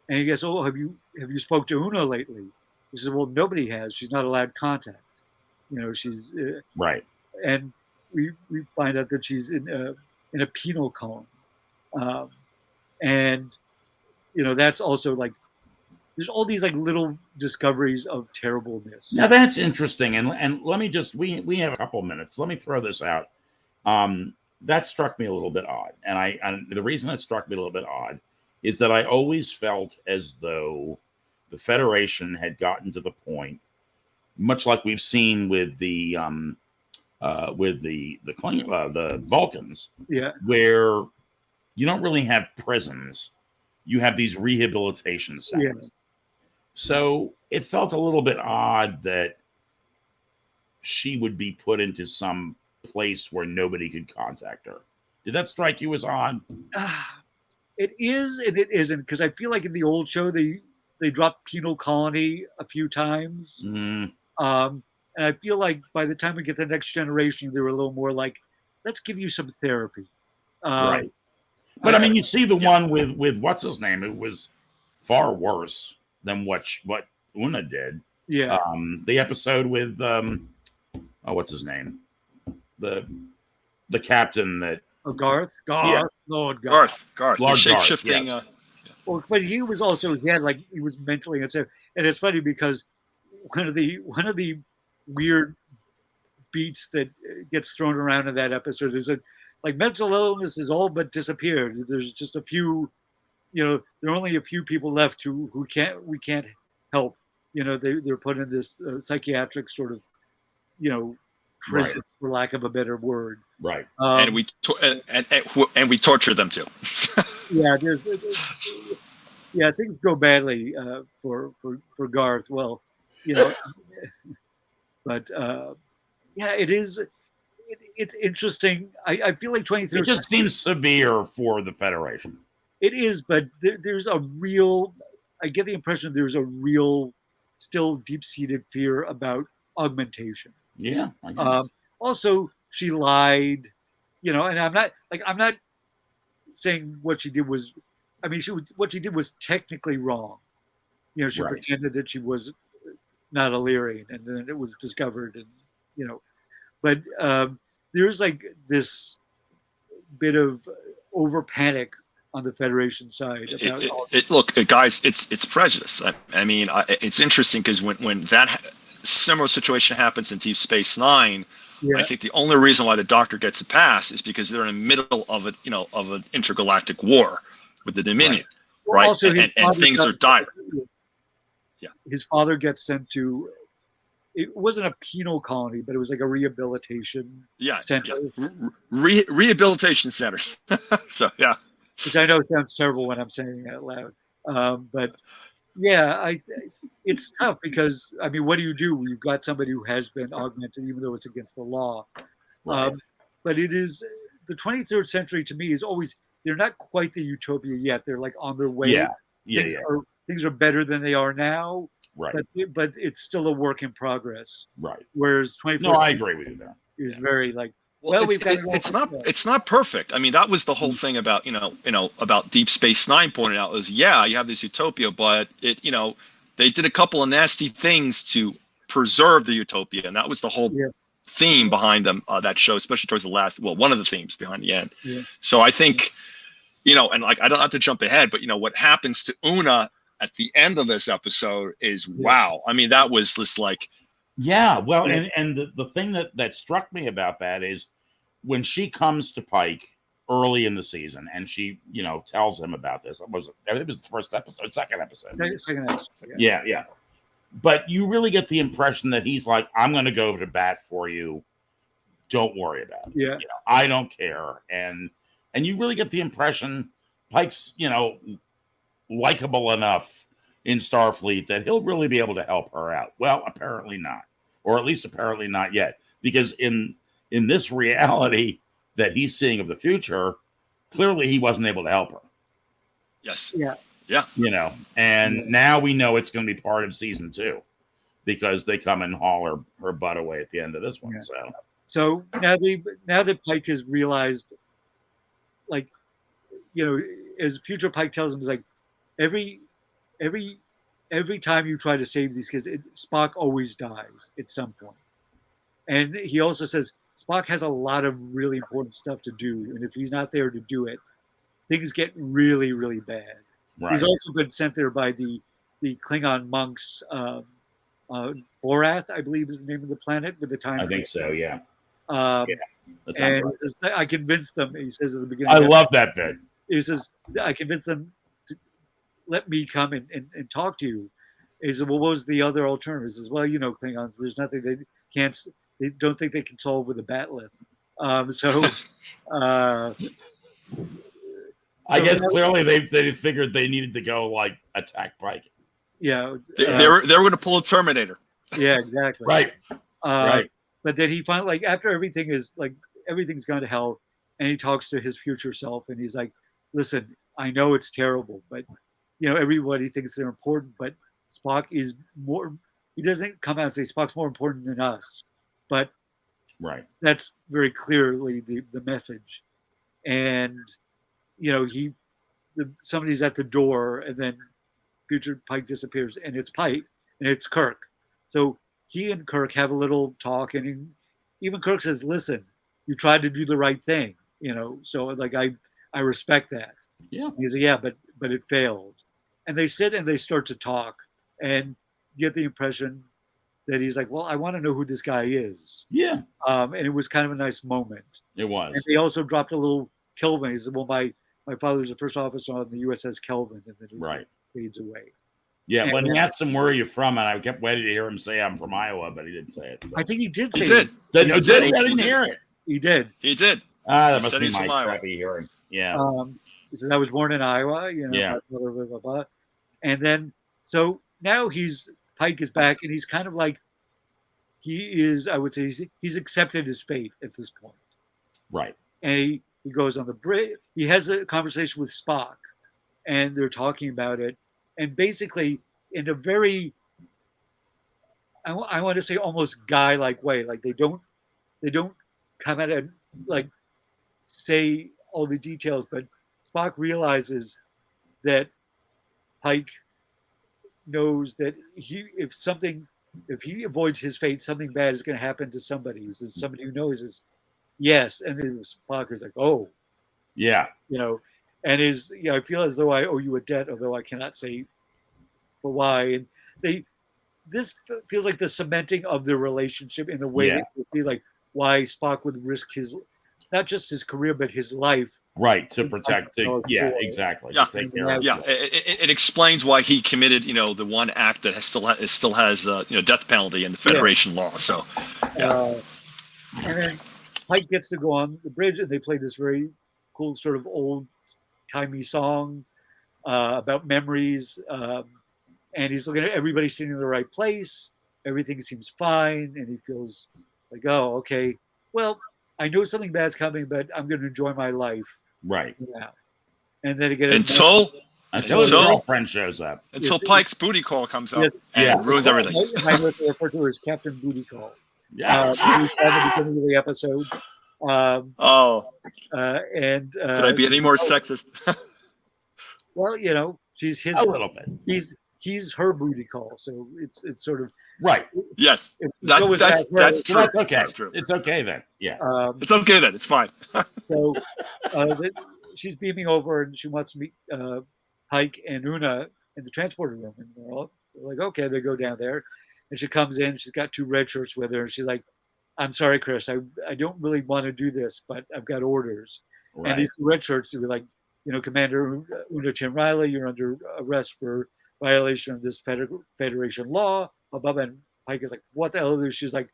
and he goes, "Oh, have you spoke to Una lately?" He says, "Well, nobody has. She's not allowed contact. She's right." And we find out that she's in a penal colony, and that's also like, there's all these like little discoveries of terribleness. Now that's interesting, and let me just we have a couple minutes. Let me throw this out. That struck me a little bit odd, and the reason it struck me a little bit odd is that I always felt as though the Federation had gotten to the point, much like we've seen with the Vulcans, where you don't really have prisons, you have these rehabilitation centers. Yeah. So it felt a little bit odd that she would be put into some place where nobody could contact her. Did that strike you as odd? It is and it isn't, because I feel like in the old show they dropped penal colony a few times. Mm. And I feel like by the time we get the next generation, they were a little more like, let's give you some therapy. Right. But I mean, you see the one with what's his name? It was far worse than what Una did. Yeah. The episode with what's his name? The captain that. Oh, Garth. Yeah. Lord Garth. Lord shape-shifting. Yes. Well, but he was also he was mentally unsafe, and it's funny because one of the weird beats that gets thrown around in that episode is that like mental illness is all but disappeared. There's just a few, there are only a few people left who we can't help. They're put in this psychiatric sort of, prison, right, for lack of a better word. Right. And we torture them too. Yeah, things go badly for Garth. Well, but it is. It's interesting. I feel like 23. It just seems severe for the Federation. It is, but there's a real. I get the impression there's a real, still deep-seated fear about augmentation. Yeah. I guess. Also, she lied, and I'm not saying what she did was, I mean, what she did was technically wrong. She Right. pretended that she was not Illyrian, and then it was discovered, and but there's like this bit of over panic on the Federation side about Look, guys, it's prejudice. I mean, it's interesting because when that similar situation happens in Deep Space Nine, yeah. I think the only reason why the Doctor gets a pass is because they're in the middle of of an intergalactic war with the Dominion, right? Also, and things are dire. Yeah, his father gets sent to. It wasn't a penal colony, but it was like a rehabilitation center. Yeah. Rehabilitation centers. So yeah, which I know sounds terrible when I'm saying it out loud, but yeah, it's tough because I mean, what do? You've got somebody who has been augmented, even though it's against the law. Right. But it is the 23rd century to me is always they're not quite the utopia yet. They're like on their way. Yeah. Things are better than they are now. Right. But it's still a work in progress. Right. Whereas 21st No, I agree with you there. Is very like. Well, it's not perfect. I mean, that was the whole thing about about Deep Space Nine pointed out is you have this utopia, but they did a couple of nasty things to preserve the utopia, and that was the whole theme behind them that show, especially towards the last. Well, one of the themes behind the end. Yeah. So I think and like I don't have to jump ahead, but what happens to Una at the end of this episode is wow. I mean, that was just like. Yeah, well, and the thing that struck me about that is when she comes to Pike early in the season and she, tells him about this. It was the first episode, second episode. Second episode. Yeah. But you really get the impression that he's like, I'm going to go to bat for you. Don't worry about it. Yeah. I don't care. And you really get the impression Pike's, likable enough in Starfleet that he'll really be able to help her out. Well, apparently not, or at least apparently not yet, because in this reality that he's seeing of the future, clearly he wasn't able to help her. Yes. Yeah. And now we know it's going to be part of season 2 because they come and haul her butt away at the end of this one. Yeah. So now that Pike has realized, like, as future Pike tells him, is like every time you try to save these kids, Spock always dies at some point. And he also says Spock has a lot of really important stuff to do, and if he's not there to do it, things get really, really bad. Right. He's also been sent there by the Klingon monks. Borath, I believe, is the name of the planet with the time. I think so. Yeah. And right. he says, I convinced them. He says at the beginning. I love that bit. He says, I convinced them to let me come and talk to you. He said, well, what was the other alternative? He says, well, Klingons, there's nothing they can't. They don't think they can solve with a batleth. I guess clearly they figured they needed to go like attack Pike. Yeah, they were going to pull a Terminator. Yeah, exactly. Right. Right. But then he finally, like, after everything's gone to hell, and he talks to his future self, and he's like, "Listen, I know it's terrible, but everybody thinks they're important, but Spock is more." He doesn't come out and say Spock's more important than us, but that's very clearly the message. And somebody's at the door, and then future Pike disappears, and it's Pike, and it's Kirk. So he and Kirk have a little talk, and even Kirk says, "Listen, you tried to do the right thing, So like I respect that." Yeah. He's like, "Yeah, but it failed." And they sit and they start to talk, and you get the impression that he's like, "Well, I want to know who this guy is." Yeah. And it was kind of a nice moment. It was. And they also dropped a little Kelvin. He said, "Well, my father's the first officer on the USS Kelvin," and then he fades away. Yeah, when he asked him where are you from, and I kept waiting to hear him say I'm from Iowa, but he didn't say it. So. I think he did say it. He did. I didn't hear it. He did. He did. That must be my crappy hearing. Yeah. He says, I was born in Iowa, Yeah. Blah, blah, blah, blah. And then, so now Pike is back, and he's kind of like, I would say, he's accepted his fate at this point. Right. And he goes on the bridge. He has a conversation with Spock, and they're talking about it. And basically, in a very I want to say almost guy-like way. Like they don't come at it like say all the details, but Spock realizes that Pike knows that if he avoids his fate, something bad is going to happen to somebody. He says somebody who knows is yes, and then Spock is like, oh, Yeah. And I feel as though I owe you a debt, although I cannot say for why. And this feels like the cementing of the relationship in a way that you feel like why Spock would risk not just his career, but his life. Right, to protect. Exactly. Yeah, to take care of it explains why he committed, the one act that still has death penalty in the Federation law. So, and then Pike gets to go on the bridge, and they play this very cool sort of old-timey song about memories. And he's looking at everybody sitting in the right place. Everything seems fine, and he feels like, oh, okay, well, I know something bad's coming, but I'm going to enjoy my life. Right. Yeah. And then again, until his girlfriend shows up. Until Pike's booty call comes up and ruins everything. I refer to her as Captain Booty Call. Yeah. At the beginning of the episode. And could I be any more sexist? Well, she's his. A little bit. He's her booty call, so it's sort of right. Yes, that's true. That's okay. That's true. It's okay then. Yeah, it's okay then. It's fine. So she's beaming over, and she wants to meet Pike and Una in the transporter room, and they're like, okay, they go down there, and she comes in. She's got 2 red shirts with her, and she's like, "I'm sorry, Chris, I don't really want to do this, but I've got orders." Right. And these 2 red shirts, they were like, Commander Una Chin Riley, you're under arrest for violation of this Federation law. Above, and Pike is like, "What the hell is this?" She's like,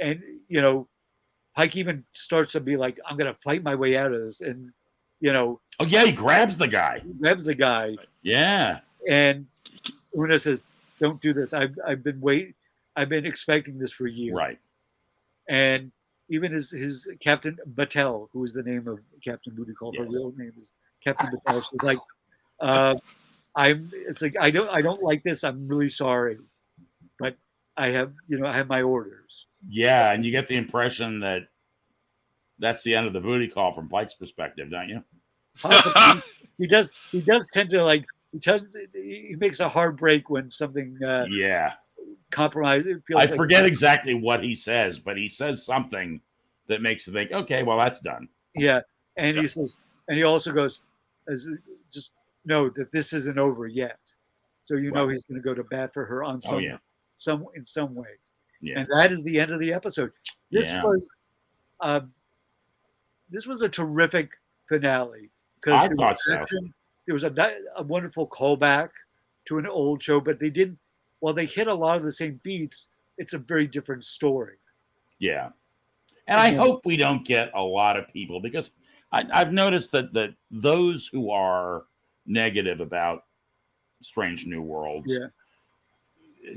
and Pike even starts to be like, "I'm gonna fight my way out of this," and oh yeah, he grabs the guy. Yeah, and Una says, "Don't do this. I've been expecting this for years." Right. And even his Captain Battelle, who is the name of Captain Booty Call, her real name is Captain Battelle. She's like, It's like I don't like this. I'm really sorry, but I have my orders. Yeah, and you get the impression that that's the end of the booty call from Pike's perspective, don't you? He does tend to he makes a hard break when something compromise. I forget exactly what he says, but he says something that makes you think, okay, well that's done. Yeah, and he says, and he also goes, just know that this isn't over yet. So he's going to go to bat for her on in some way. Yeah. And that is the end of the episode. This was a terrific finale because I thought so. There was a wonderful callback to an old show, but they didn't. While they hit a lot of the same beats, it's a very different story. Yeah, and I hope we don't get a lot of people because I've noticed that those who are negative about Strange New Worlds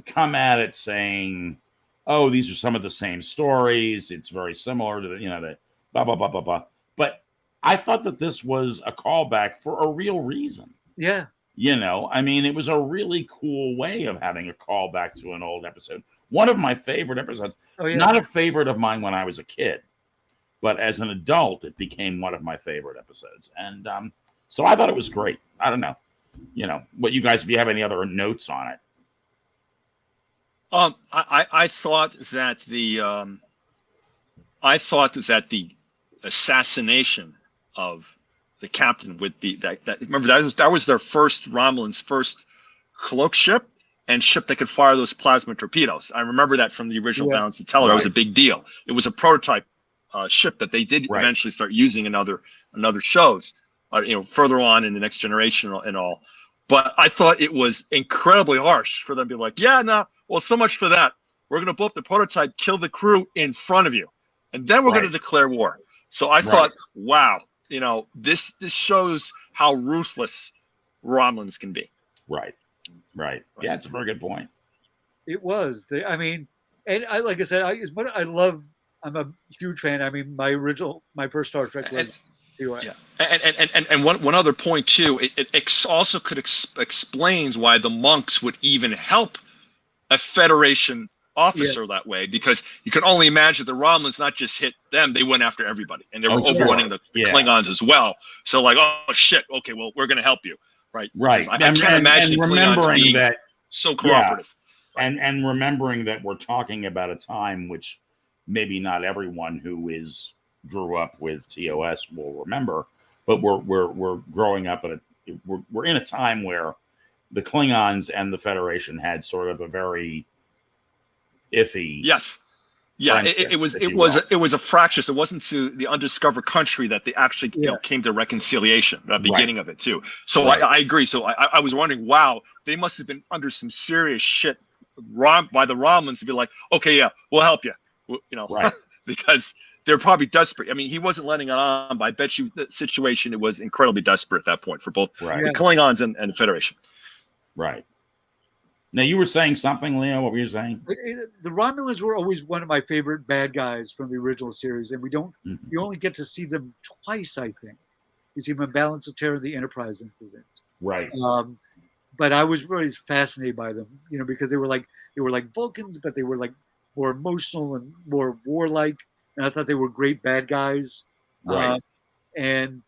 come at it saying, "Oh, these are some of the same stories. It's very similar to the blah blah blah blah blah." But I thought that this was a callback for a real reason. Yeah. It was a really cool way of having a callback to an old episode. One of my favorite episodes. Oh, yeah. Not a favorite of mine when I was a kid, but as an adult, it became one of my favorite episodes. And so I thought it was great. I don't know, what you guys, if you have any other notes on it. I thought that the assassination of the captain with remember that was their Romulan's first cloak ship and ship that could fire those plasma torpedoes. I remember that from the original Balance of Teller. Right. It was a big deal. It was a prototype ship that they did eventually start using in other shows, further on in the Next Generation and all. But I thought it was incredibly harsh for them to be like, well, so much for that. We're going to blow up the prototype, kill the crew in front of you, and then we're going to declare war. So I thought, wow, this shows how ruthless Romulans can be. Right. Yeah, it's a very good point. It was. And like I said, I'm a huge fan. My first Star Trek was TOS. Yeah. And one other point too, it also explains why the monks would even help a Federation officer that way, because you can only imagine the Romulans not just hit them, they went after everybody, and they were overrunning the Klingons as well. So like, oh shit, okay, well, we're going to help you, right? Right. I can't imagine Klingons being that so cooperative. And remembering that we're talking about a time which maybe not everyone who grew up with TOS will remember, but we're growing up we're in a time where the Klingons and the Federation had sort of a very iffy. Yes. Yeah, it was a fractious. It wasn't to the undiscovered country that they actually came to reconciliation at the beginning of it too. So I agree. So I was wondering, wow, they must have been under some serious shit by the Romulans to be like, okay, yeah, we'll help you, because they're probably desperate. I mean, he wasn't letting it on, but I bet you the situation, it was incredibly desperate at that point for both the Klingons and the Federation. Right. Now, you were saying something, Leo. What were you saying? The Romulans were always one of my favorite bad guys from the original series, and you only get to see them twice, I think. You see them in Balance of Terror and the Enterprise incident. Right. But I was really fascinated by them, because they were like Vulcans, but they were like more emotional and more warlike, and I thought they were great bad guys. Right. And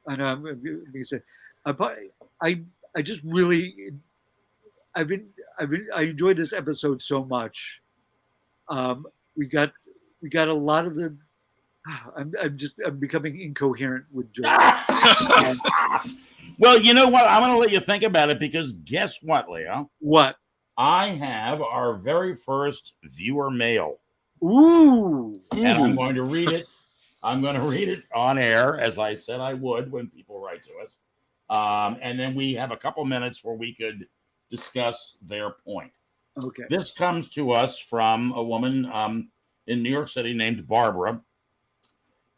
I know I'm going to say, I just really, I enjoyed this episode so much. We got a lot of the. I'm becoming incoherent with Joe. Well, you know what? I'm going to let you think about it, because guess what, Leo? What? I have our very first viewer mail. Ooh. And I'm going to read it. I'm going to read it on air, as I said I would when people write to us. And then we have a couple minutes where we could discuss their point. Okay. This comes to us from a woman in New York City named Barbara.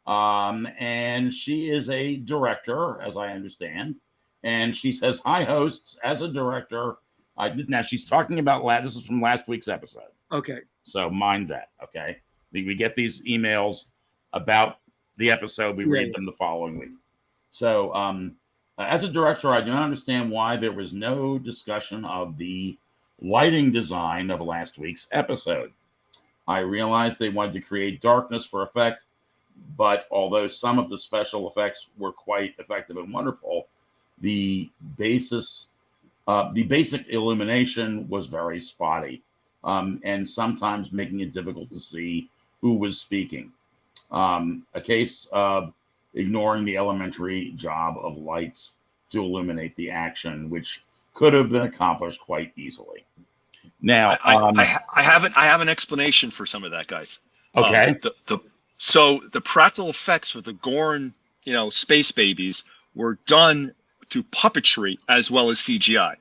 And she is a director, as I understand. And she says, "Hi, hosts. As a director," now she's talking about this is from last week's episode. Okay. So mind that. Okay. We get these emails about the episode. We read them the following week. So, as a director, I do not understand why there was no discussion of the lighting design of last week's episode. I realized they wanted to create darkness for effect, but although some of the special effects were quite effective and wonderful, the basic illumination was very spotty, and sometimes making it difficult to see who was speaking. A case of ignoring the elementary job of lights to illuminate the action, which could have been accomplished quite easily. Now, I have an explanation for some of that, guys. Okay. So the practical effects for the Gorn, space babies were done through puppetry as well as CGI.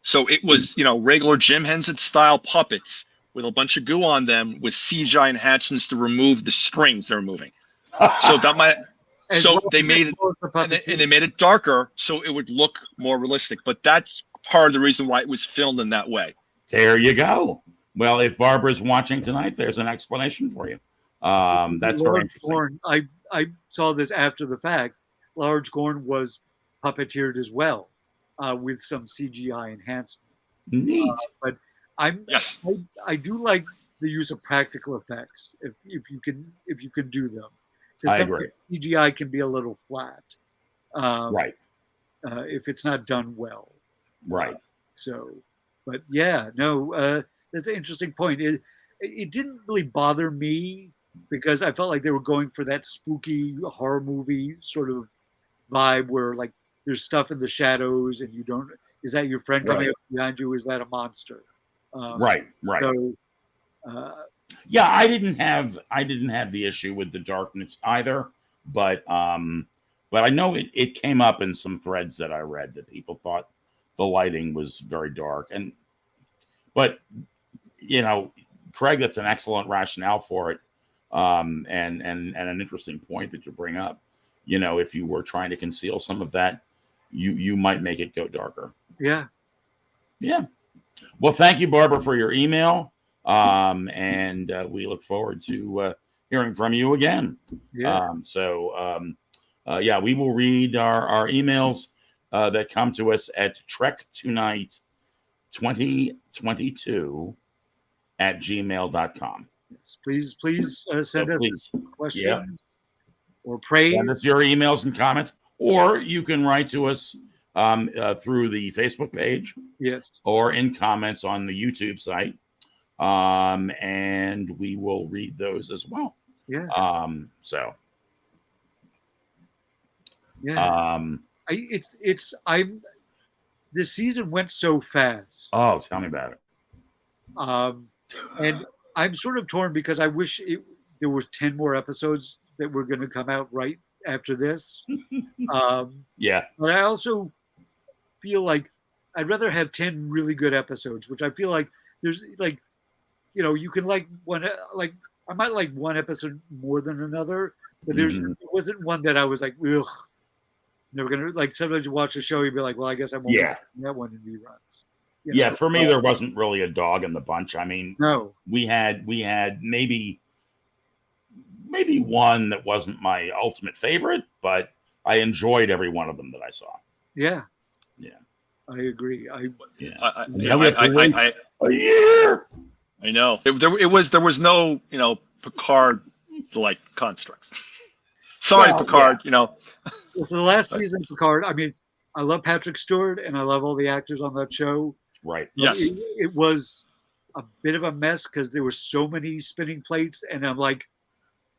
So it was, regular Jim Henson style puppets with a bunch of goo on them with CGI enhancements to remove the strings they're moving. So that might, they made it, and they made it darker so it would look more realistic. But that's part of the reason why it was filmed in that way. There you go. Well, if Barbara's watching tonight, there's an explanation for you. That's very interesting. Gorn, I saw this after the fact. Large Gorn was puppeteered as well, with some CGI enhancement. Neat. But I do like the use of practical effects if you can do them. I agree. CGI can be a little flat, right? If it's not done well, right? But yeah, no, that's an interesting point. It didn't really bother me because I felt like they were going for that spooky horror movie sort of vibe where like there's stuff in the shadows and you don't. Is that your friend coming up behind you? Is that a monster? Right. So, yeah, I didn't have the issue with the darkness either, but I know it came up in some threads that I read that people thought the lighting was very dark, but Craig, that's an excellent rationale for it, and an interesting point that you bring up. If you were trying to conceal some of that, you might make it go darker. Yeah. Well, thank you, Barbara, for your email. And we look forward to hearing from you again. Yeah. We will read our emails. that come to us at Trek Tonight 2022 at gmail.com. Yes, please send us questions or praise. Send us your emails and comments, or you can write to us through the Facebook page, or in comments on the YouTube site, and we will read those as well. This season went so fast. Oh, tell me about it. And I'm sort of torn because I wish there were 10 more episodes that were going to come out right after this. But I also feel like I'd rather have 10 really good episodes, which I feel like there's like, you can like one, like I might like one episode more than another, but there wasn't one that I was like, ugh, never gonna like. Sometimes you watch a show, you'd be like, well, I guess I won't watch that one in reruns. For me, there wasn't really a dog in the bunch. I mean, no, we had maybe one that wasn't my ultimate favorite, but I enjoyed every one of them that I saw. Yeah, I agree. A year. I know there was no Picard like constructs. Sorry, Picard. So the last season of Picard. I mean, I love Patrick Stewart and I love all the actors on that show. Right. Yes. It was a bit of a mess because there were so many spinning plates, and I'm like,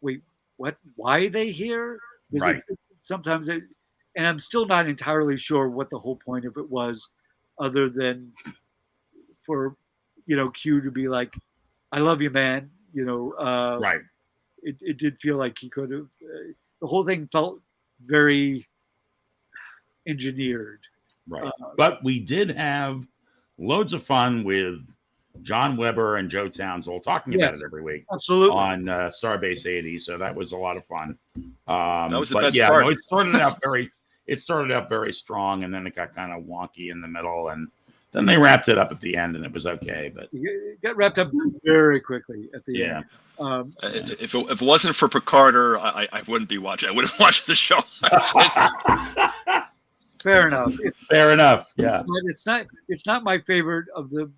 wait, what? Why are they here? Right. Sometimes and I'm still not entirely sure what the whole point of it was, other than for Q to be like, I love you, man. Right. It did feel like he could have. The whole thing felt very engineered. Right. But we did have loads of fun with John Weber and Joe Townsend talking about it every week. Absolutely. On Starbase 80. So that was a lot of fun. That was the best part. No, it started out very strong, and then it got kind of wonky in the middle, and then they wrapped it up at the end, and it was okay. But it got wrapped up very quickly at the end. If it wasn't for Picard, I wouldn't be watching. I would have watched the show. Fair enough. Fair enough. Yeah. It's not my favorite of the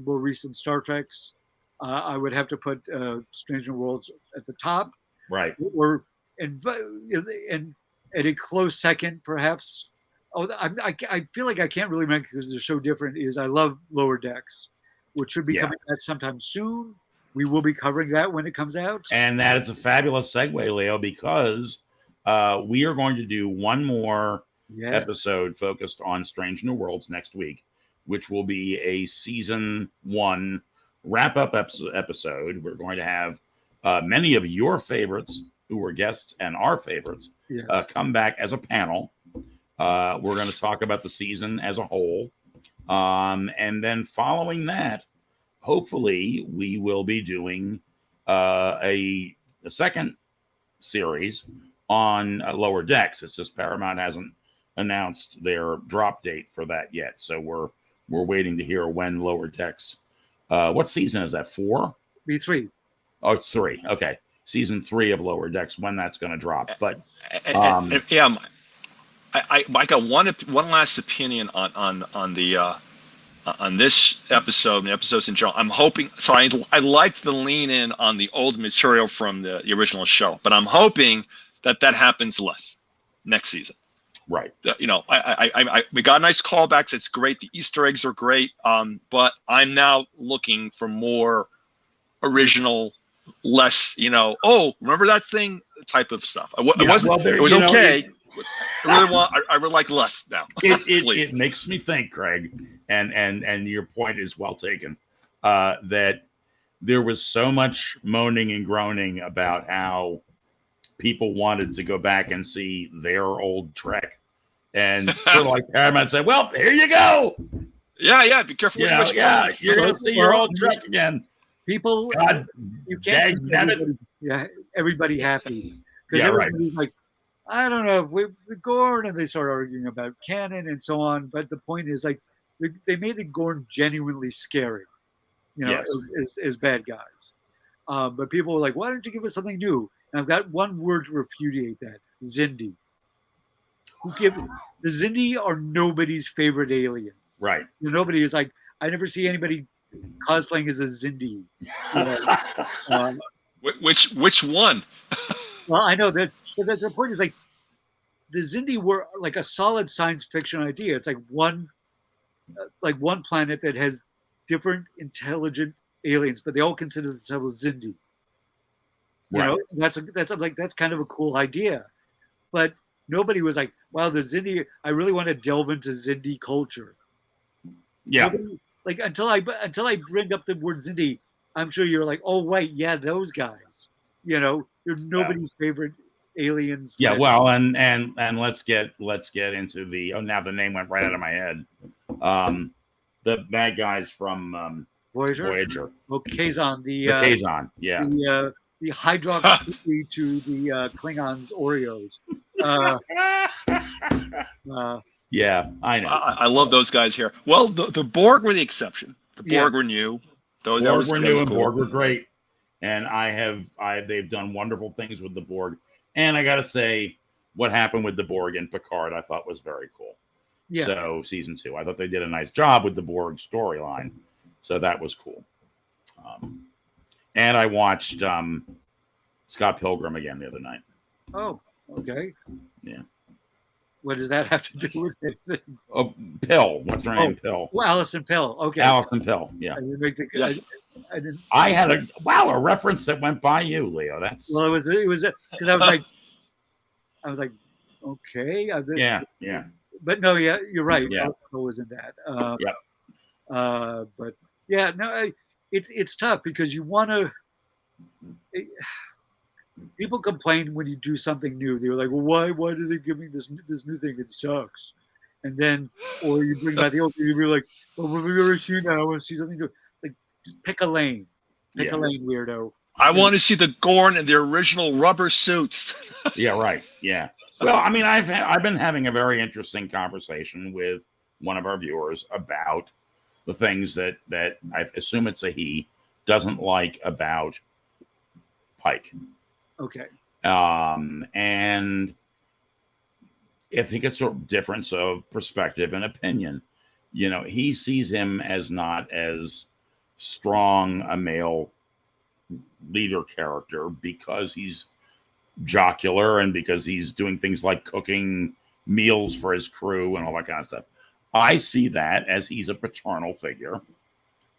more recent Star Treks. I would have to put Strange New Worlds at the top. Right. And at a close second, perhaps. Oh, I feel like I can't really rank because they're so different. I love Lower Decks, which should be coming out sometime soon. We will be covering that when it comes out. And that is a fabulous segue, Leo, because we are going to do one more episode focused on Strange New Worlds next week, which will be a season 1 wrap-up episode. We're going to have many of your favorites who were guests and our favorites come back as a panel. We're going to talk about the season as a whole. And then following that, hopefully we will be doing a second series on Lower Decks. It's just Paramount hasn't announced their drop date for that yet. So we're waiting to hear when Lower Decks. What season is that? 4? B3. Oh, it's 3. Okay. Season 3 of Lower Decks, when that's going to drop. But I got one last opinion on this episode and the episodes in general. I'm hoping. So I liked the lean in on the old material from the original show, but I'm hoping that happens less next season. Right. We got nice callbacks. It's great. The Easter eggs are great. But I'm now looking for more original, less. Remember that thing type of stuff. It was okay. I would like less now. It makes me think, Craig, and your point is well taken, that there was so much moaning and groaning about how people wanted to go back and see their old Trek, and sort of like Paramount said, "Well, here you go." Yeah. Be careful. You're going to see your old Trek again. People, you can't make everybody happy because everybody's like, I don't know, the Gorn, and they start arguing about canon and so on. But the point is, like, they made the Gorn genuinely scary, as bad guys. But people were like, why don't you give us something new? And I've got one word to repudiate that: Zindi. who give the Zindi are nobody's favorite aliens. Right. Nobody is like, I never see anybody cosplaying as a Zindi. Um, Which one? well, I know that, but the point is like the Zindi were like a solid science fiction idea. It's like one planet that has different intelligent aliens, but they all consider themselves Zindi. You know, that's kind of a cool idea, but nobody was like, "Wow, the Zindi! I really want to delve into Zindi culture." Yeah. Nobody, like until I bring up the word Zindi, I'm sure you're like, "Oh, right, yeah, those guys." You know, they're nobody's favorite aliens. Yeah. Well, and let's get into the. Oh, now the name went right out of my head. The bad guys from Voyager. Oh, Kazon, the Kazon, yeah. The hydroxy to the Klingons Oreos. Yeah, I know. I love those guys here. Well, the Borg were the exception. The Borg were new. Borg were new and Borg were great. And they've done wonderful things with the Borg. And I got to say, what happened with the Borg in Picard, I thought was very cool. Yeah. So season 2, I thought they did a nice job with the Borg storyline. So that was cool. And I watched Scott Pilgrim again the other night. Oh, okay. Yeah. What does that have to do with it? Oh, Pill. What's her name? Pill. Well, Alison Pill. Okay. Alison Pill. Yeah. I had a reference that went by you, Leo. That's well. It was because I was like, okay. Yeah. But no, yeah, you're right. Yeah. Alison Pill was in that. But yeah, no, it's tough because you want to. People complain when you do something new. They're like, "Well, why do they give me this new thing? It sucks." And then, or you bring back the old thing, you're like, "Well, we've already seen that. I want to see something new." Like, just pick a lane. Pick a lane, weirdo. I want to see the Gorn in their original rubber suits. Yeah, right. Yeah. Well, I mean, I've been having a very interesting conversation with one of our viewers about the things that I assume it's a he doesn't like about Pike. Okay. And I think it's a difference of perspective and opinion. You know, he sees him as not as strong a male leader character because he's jocular and because he's doing things like cooking meals for his crew and all that kind of stuff. I see that as he's a paternal figure.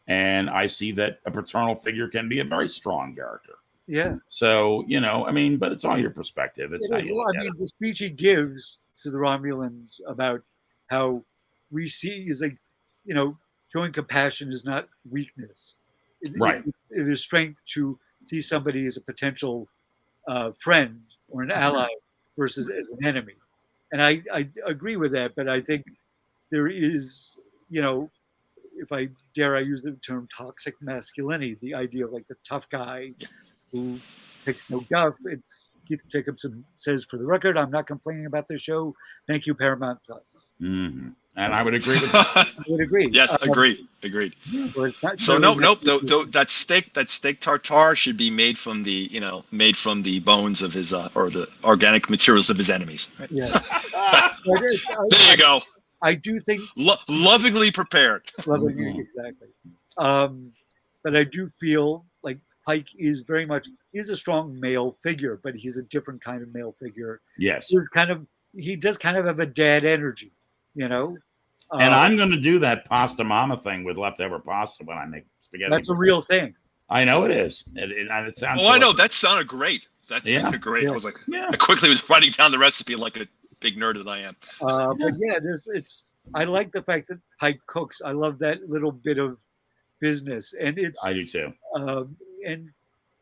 And I see that a paternal figure can be a very strong character. Yeah. So, you know, I mean, but it's all your perspective. It's how you look at it. The speech he gives to the Romulans about how we see is like, you know, showing compassion is not weakness. Right. It is strength to see somebody as a potential friend or an ally versus as an enemy. And I agree with that, but I think there is, you know, if I use the term toxic masculinity, the idea of like the tough guy who takes no guff. It's Keith Jacobson says, for the record, I'm not complaining about this show. Thank you, Paramount Plus. Mm-hmm. And I would agree with that. I would agree. Yes, agreed. So nope. That steak tartare should be made from the bones of his or the organic materials of his enemies. Right? Yeah. There you go. I do think lovingly prepared. Lovingly, exactly. But I do feel like Pike is he's a strong male figure, but he's a different kind of male figure. Yes. He does kind of have a dad energy, you know? And I'm going to do that pasta mama thing with leftover pasta when I make spaghetti. That's a real thing. I know it is. It sounds. I know. That sounded great. Sounded great. Yeah. I was like, I quickly was writing down the recipe like a big nerd that I am. But yeah, I like the fact that Pike cooks. I love that little bit of business, and I do too. And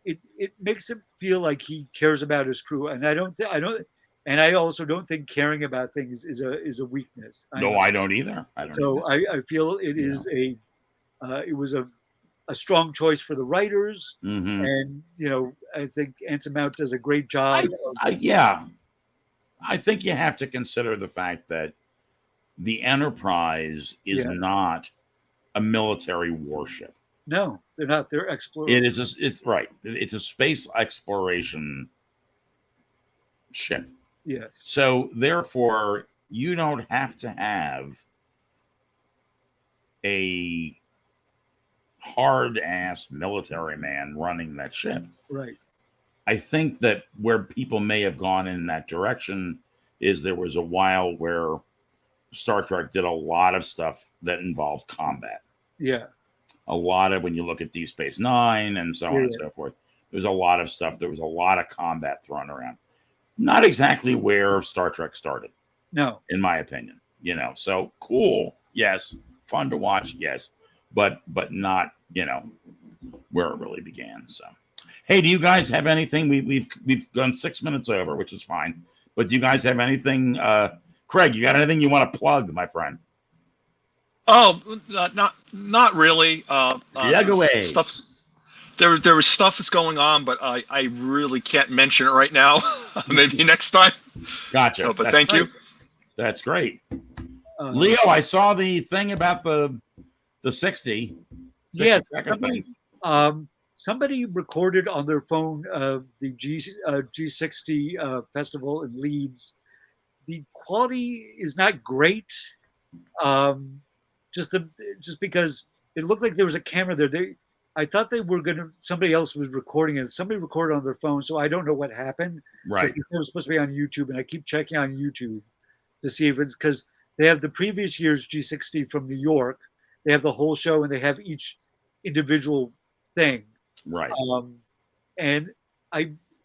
it makes him feel like he cares about his crew, and I also don't think caring about things is a weakness. I don't either. I feel it was a strong choice for the writers, and you know I think Anson Mount does a great job. I think you have to consider the fact that the Enterprise is not a military warship. No, they're not. They're explorers. It's right. It's a space exploration ship. Yes. So therefore, you don't have to have a hard-ass military man running that ship. Right. I think that where people may have gone in that direction is there was a while where Star Trek did a lot of stuff that involved combat. Yeah. A lot of, when you look at Deep Space Nine and so on and so forth, there's a lot of stuff. There was a lot of combat thrown around. Not exactly where Star Trek started. No. In my opinion, so cool. Yes. Fun to watch. Yes. But not, where it really began. So, hey, do you guys have anything? We've gone 6 minutes over, which is fine. But do you guys have anything? Craig, you got anything you want to plug, my friend? Oh, not really. Plug away. There was stuff that's going on, but I really can't mention it right now. Maybe next time. Gotcha. So, but thank you. That's great. Leo, I saw the thing about the 60. Yeah. Somebody recorded on their phone the G60 festival in Leeds. The quality is not great. Just because it looked like there was a camera there. I thought somebody else was recording it. Somebody recorded on their phone, so I don't know what happened. Right. It was supposed to be on YouTube, and I keep checking on YouTube to see if it's because they have the previous year's G60 from New York. They have the whole show, and they have each individual thing. Right. And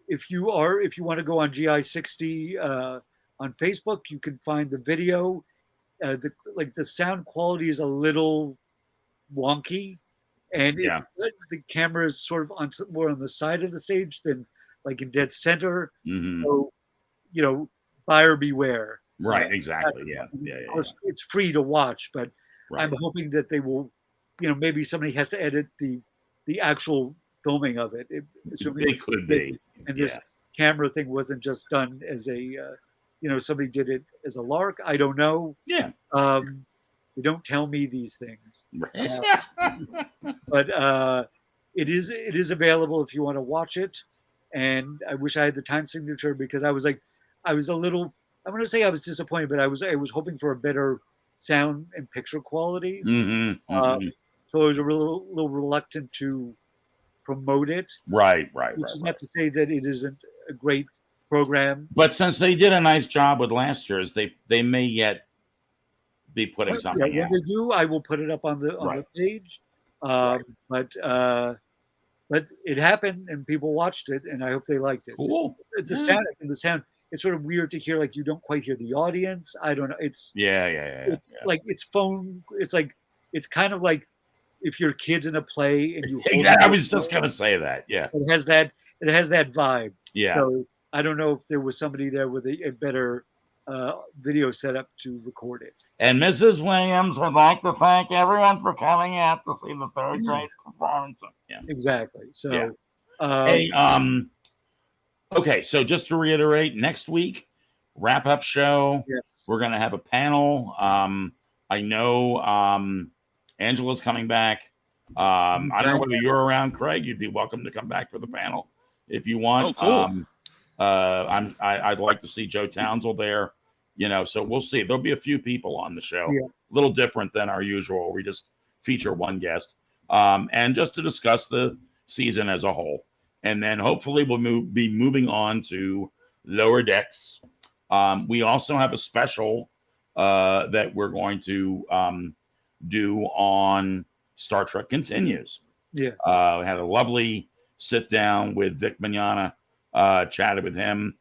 if you want to go on GI60 on Facebook, you can find the video. The sound quality is a little wonky, and the camera is sort of more on the side of the stage than like in dead center. Mm-hmm. So, buyer beware. Right. Exactly. Yeah. Of course, it's free to watch, but right. I'm hoping that they will. Maybe somebody has to edit the actual filming of it. It could be. And this camera thing wasn't just done as a, somebody did it as a lark. I don't know. Yeah. They don't tell me these things. But it is available if you want to watch it. And I wish I had the time signature because I was a little. I'm going to say I was disappointed, but I was hoping for a better sound and picture quality. Mm-hmm. Mm-hmm. So I was a little reluctant to promote it. Right. Which is not to say that it isn't a great program. But since they did a nice job with last year's, they may yet be putting something out. When they do, I will put it up on the page. But it happened and people watched it, and I hope they liked it. Cool. The sound. It's sort of weird to hear. Like you don't quite hear the audience. I don't know. It's It's like it's phone. It's kind of like if your kid's in a play and you. I was just gonna say that. Yeah. It has that vibe. Yeah. So I don't know if there was somebody there with a better video setup to record it. And Mrs. Williams would like to thank everyone for coming out to see the third grade performance. Yeah. Exactly. So. Yeah. Hey. Okay, so just to reiterate, next week, wrap-up show. Yes. We're going to have a panel. I know Angela's coming back. I don't know whether you're around, Craig. You'd be welcome to come back for the panel if you want. Oh, cool. I'd like to see Joe Townsend there. So we'll see. There'll be a few people on the show. Yeah. A little different than our usual. We just feature one guest. And just to discuss the season as a whole. And then hopefully we'll be moving on to Lower Decks. We also have a special that we're going to do on Star Trek Continues. Yeah. We had a lovely sit down with Vic Mignogna, chatted with him.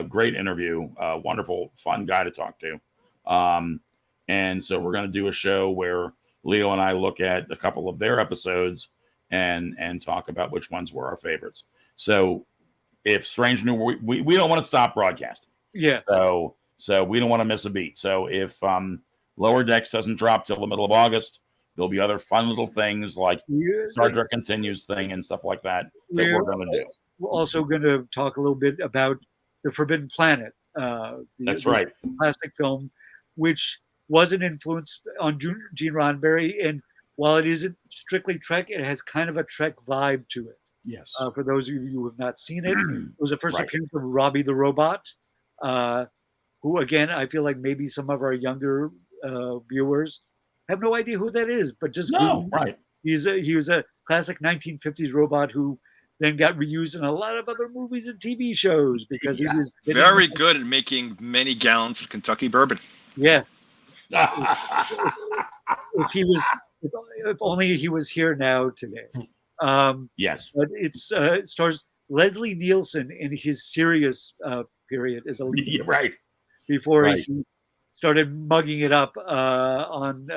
Great interview. Wonderful, fun guy to talk to. And so we're going to do a show where Leo and I look at a couple of their episodes and talk about which ones were our favorites. So if Strange New, we don't want to stop broadcasting. Yeah. So we don't want to miss a beat. So if Lower Decks doesn't drop till the middle of August, there'll be other fun little things like Star Trek Continues thing and stuff like that we're going to do. We're also going to talk a little bit about the Forbidden Planet. That's right. Classic film, which was an influence on Gene Roddenberry, and while it isn't strictly Trek, it has kind of a Trek vibe to it. Yes. For those of you who have not seen it, it was the first appearance of Robbie the Robot. who again I feel like maybe some of our younger viewers have no idea who that is, but just No, right. he was a classic 1950s robot who then got reused in a lot of other movies and TV shows because he was very good at making many gallons of Kentucky bourbon. Yes. If he was, if only he was here now today. Yes. But it stars Leslie Nielsen in his serious period as a lead. Yeah, right. Before he started mugging it up on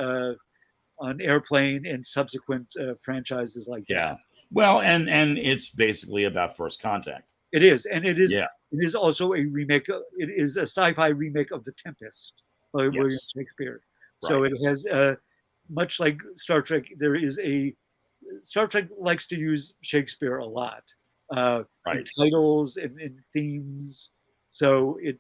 Airplane and subsequent franchises like that. Well, and it's basically about First Contact. It is, and it is. It is also a remake. It is a sci-fi remake of The Tempest by William Shakespeare. Right. So it has much like Star Trek. There is Star Trek likes to use Shakespeare a lot in titles and in themes. So it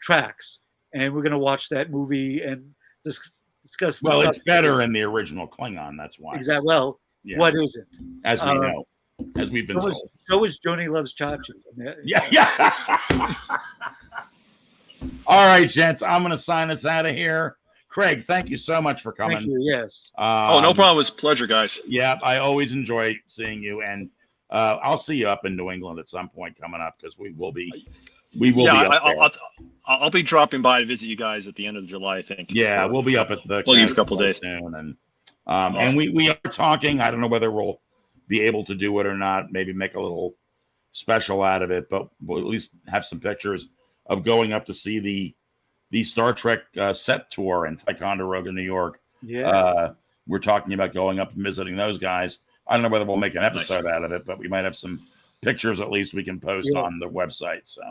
tracks, and we're going to watch that movie and discuss. Well, it's better in the original Klingon. That's why. Exactly. Well, what isn't? As we know, as we've been told. So is Joni Loves Chachi. Yeah. All right, gents. I'm going to sign us out of here. Craig, thank you so much for coming. Thank you. Yes. No problem. It was a pleasure, guys. Yeah, I always enjoy seeing you, and I'll see you up in New England at some point coming up because we will be. I'll be dropping by to visit you guys at the end of July, I think. Yeah, we'll be up at the. We'll leave a couple of days soon, and and we are talking. I don't know whether we'll be able to do it or not. Maybe make a little special out of it, but we'll at least have some pictures of going up to see the Star Trek set tour in Ticonderoga, New York. Yeah, we're talking about going up and visiting those guys. I don't know whether we'll make an episode out of it, but we might have some pictures at least we can post on the website. So,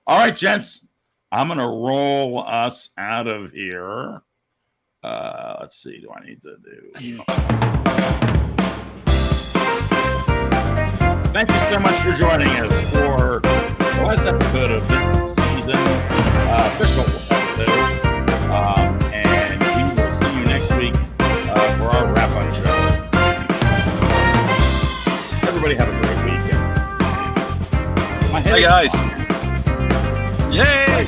all right, gents, I'm gonna roll us out of here. Let's see. Do I need to do? Thank you so much for joining us for the last episode of this season, official episode. And we will see you next week for our wrap-up show. Everybody have a great weekend. Hey, guys. Yay!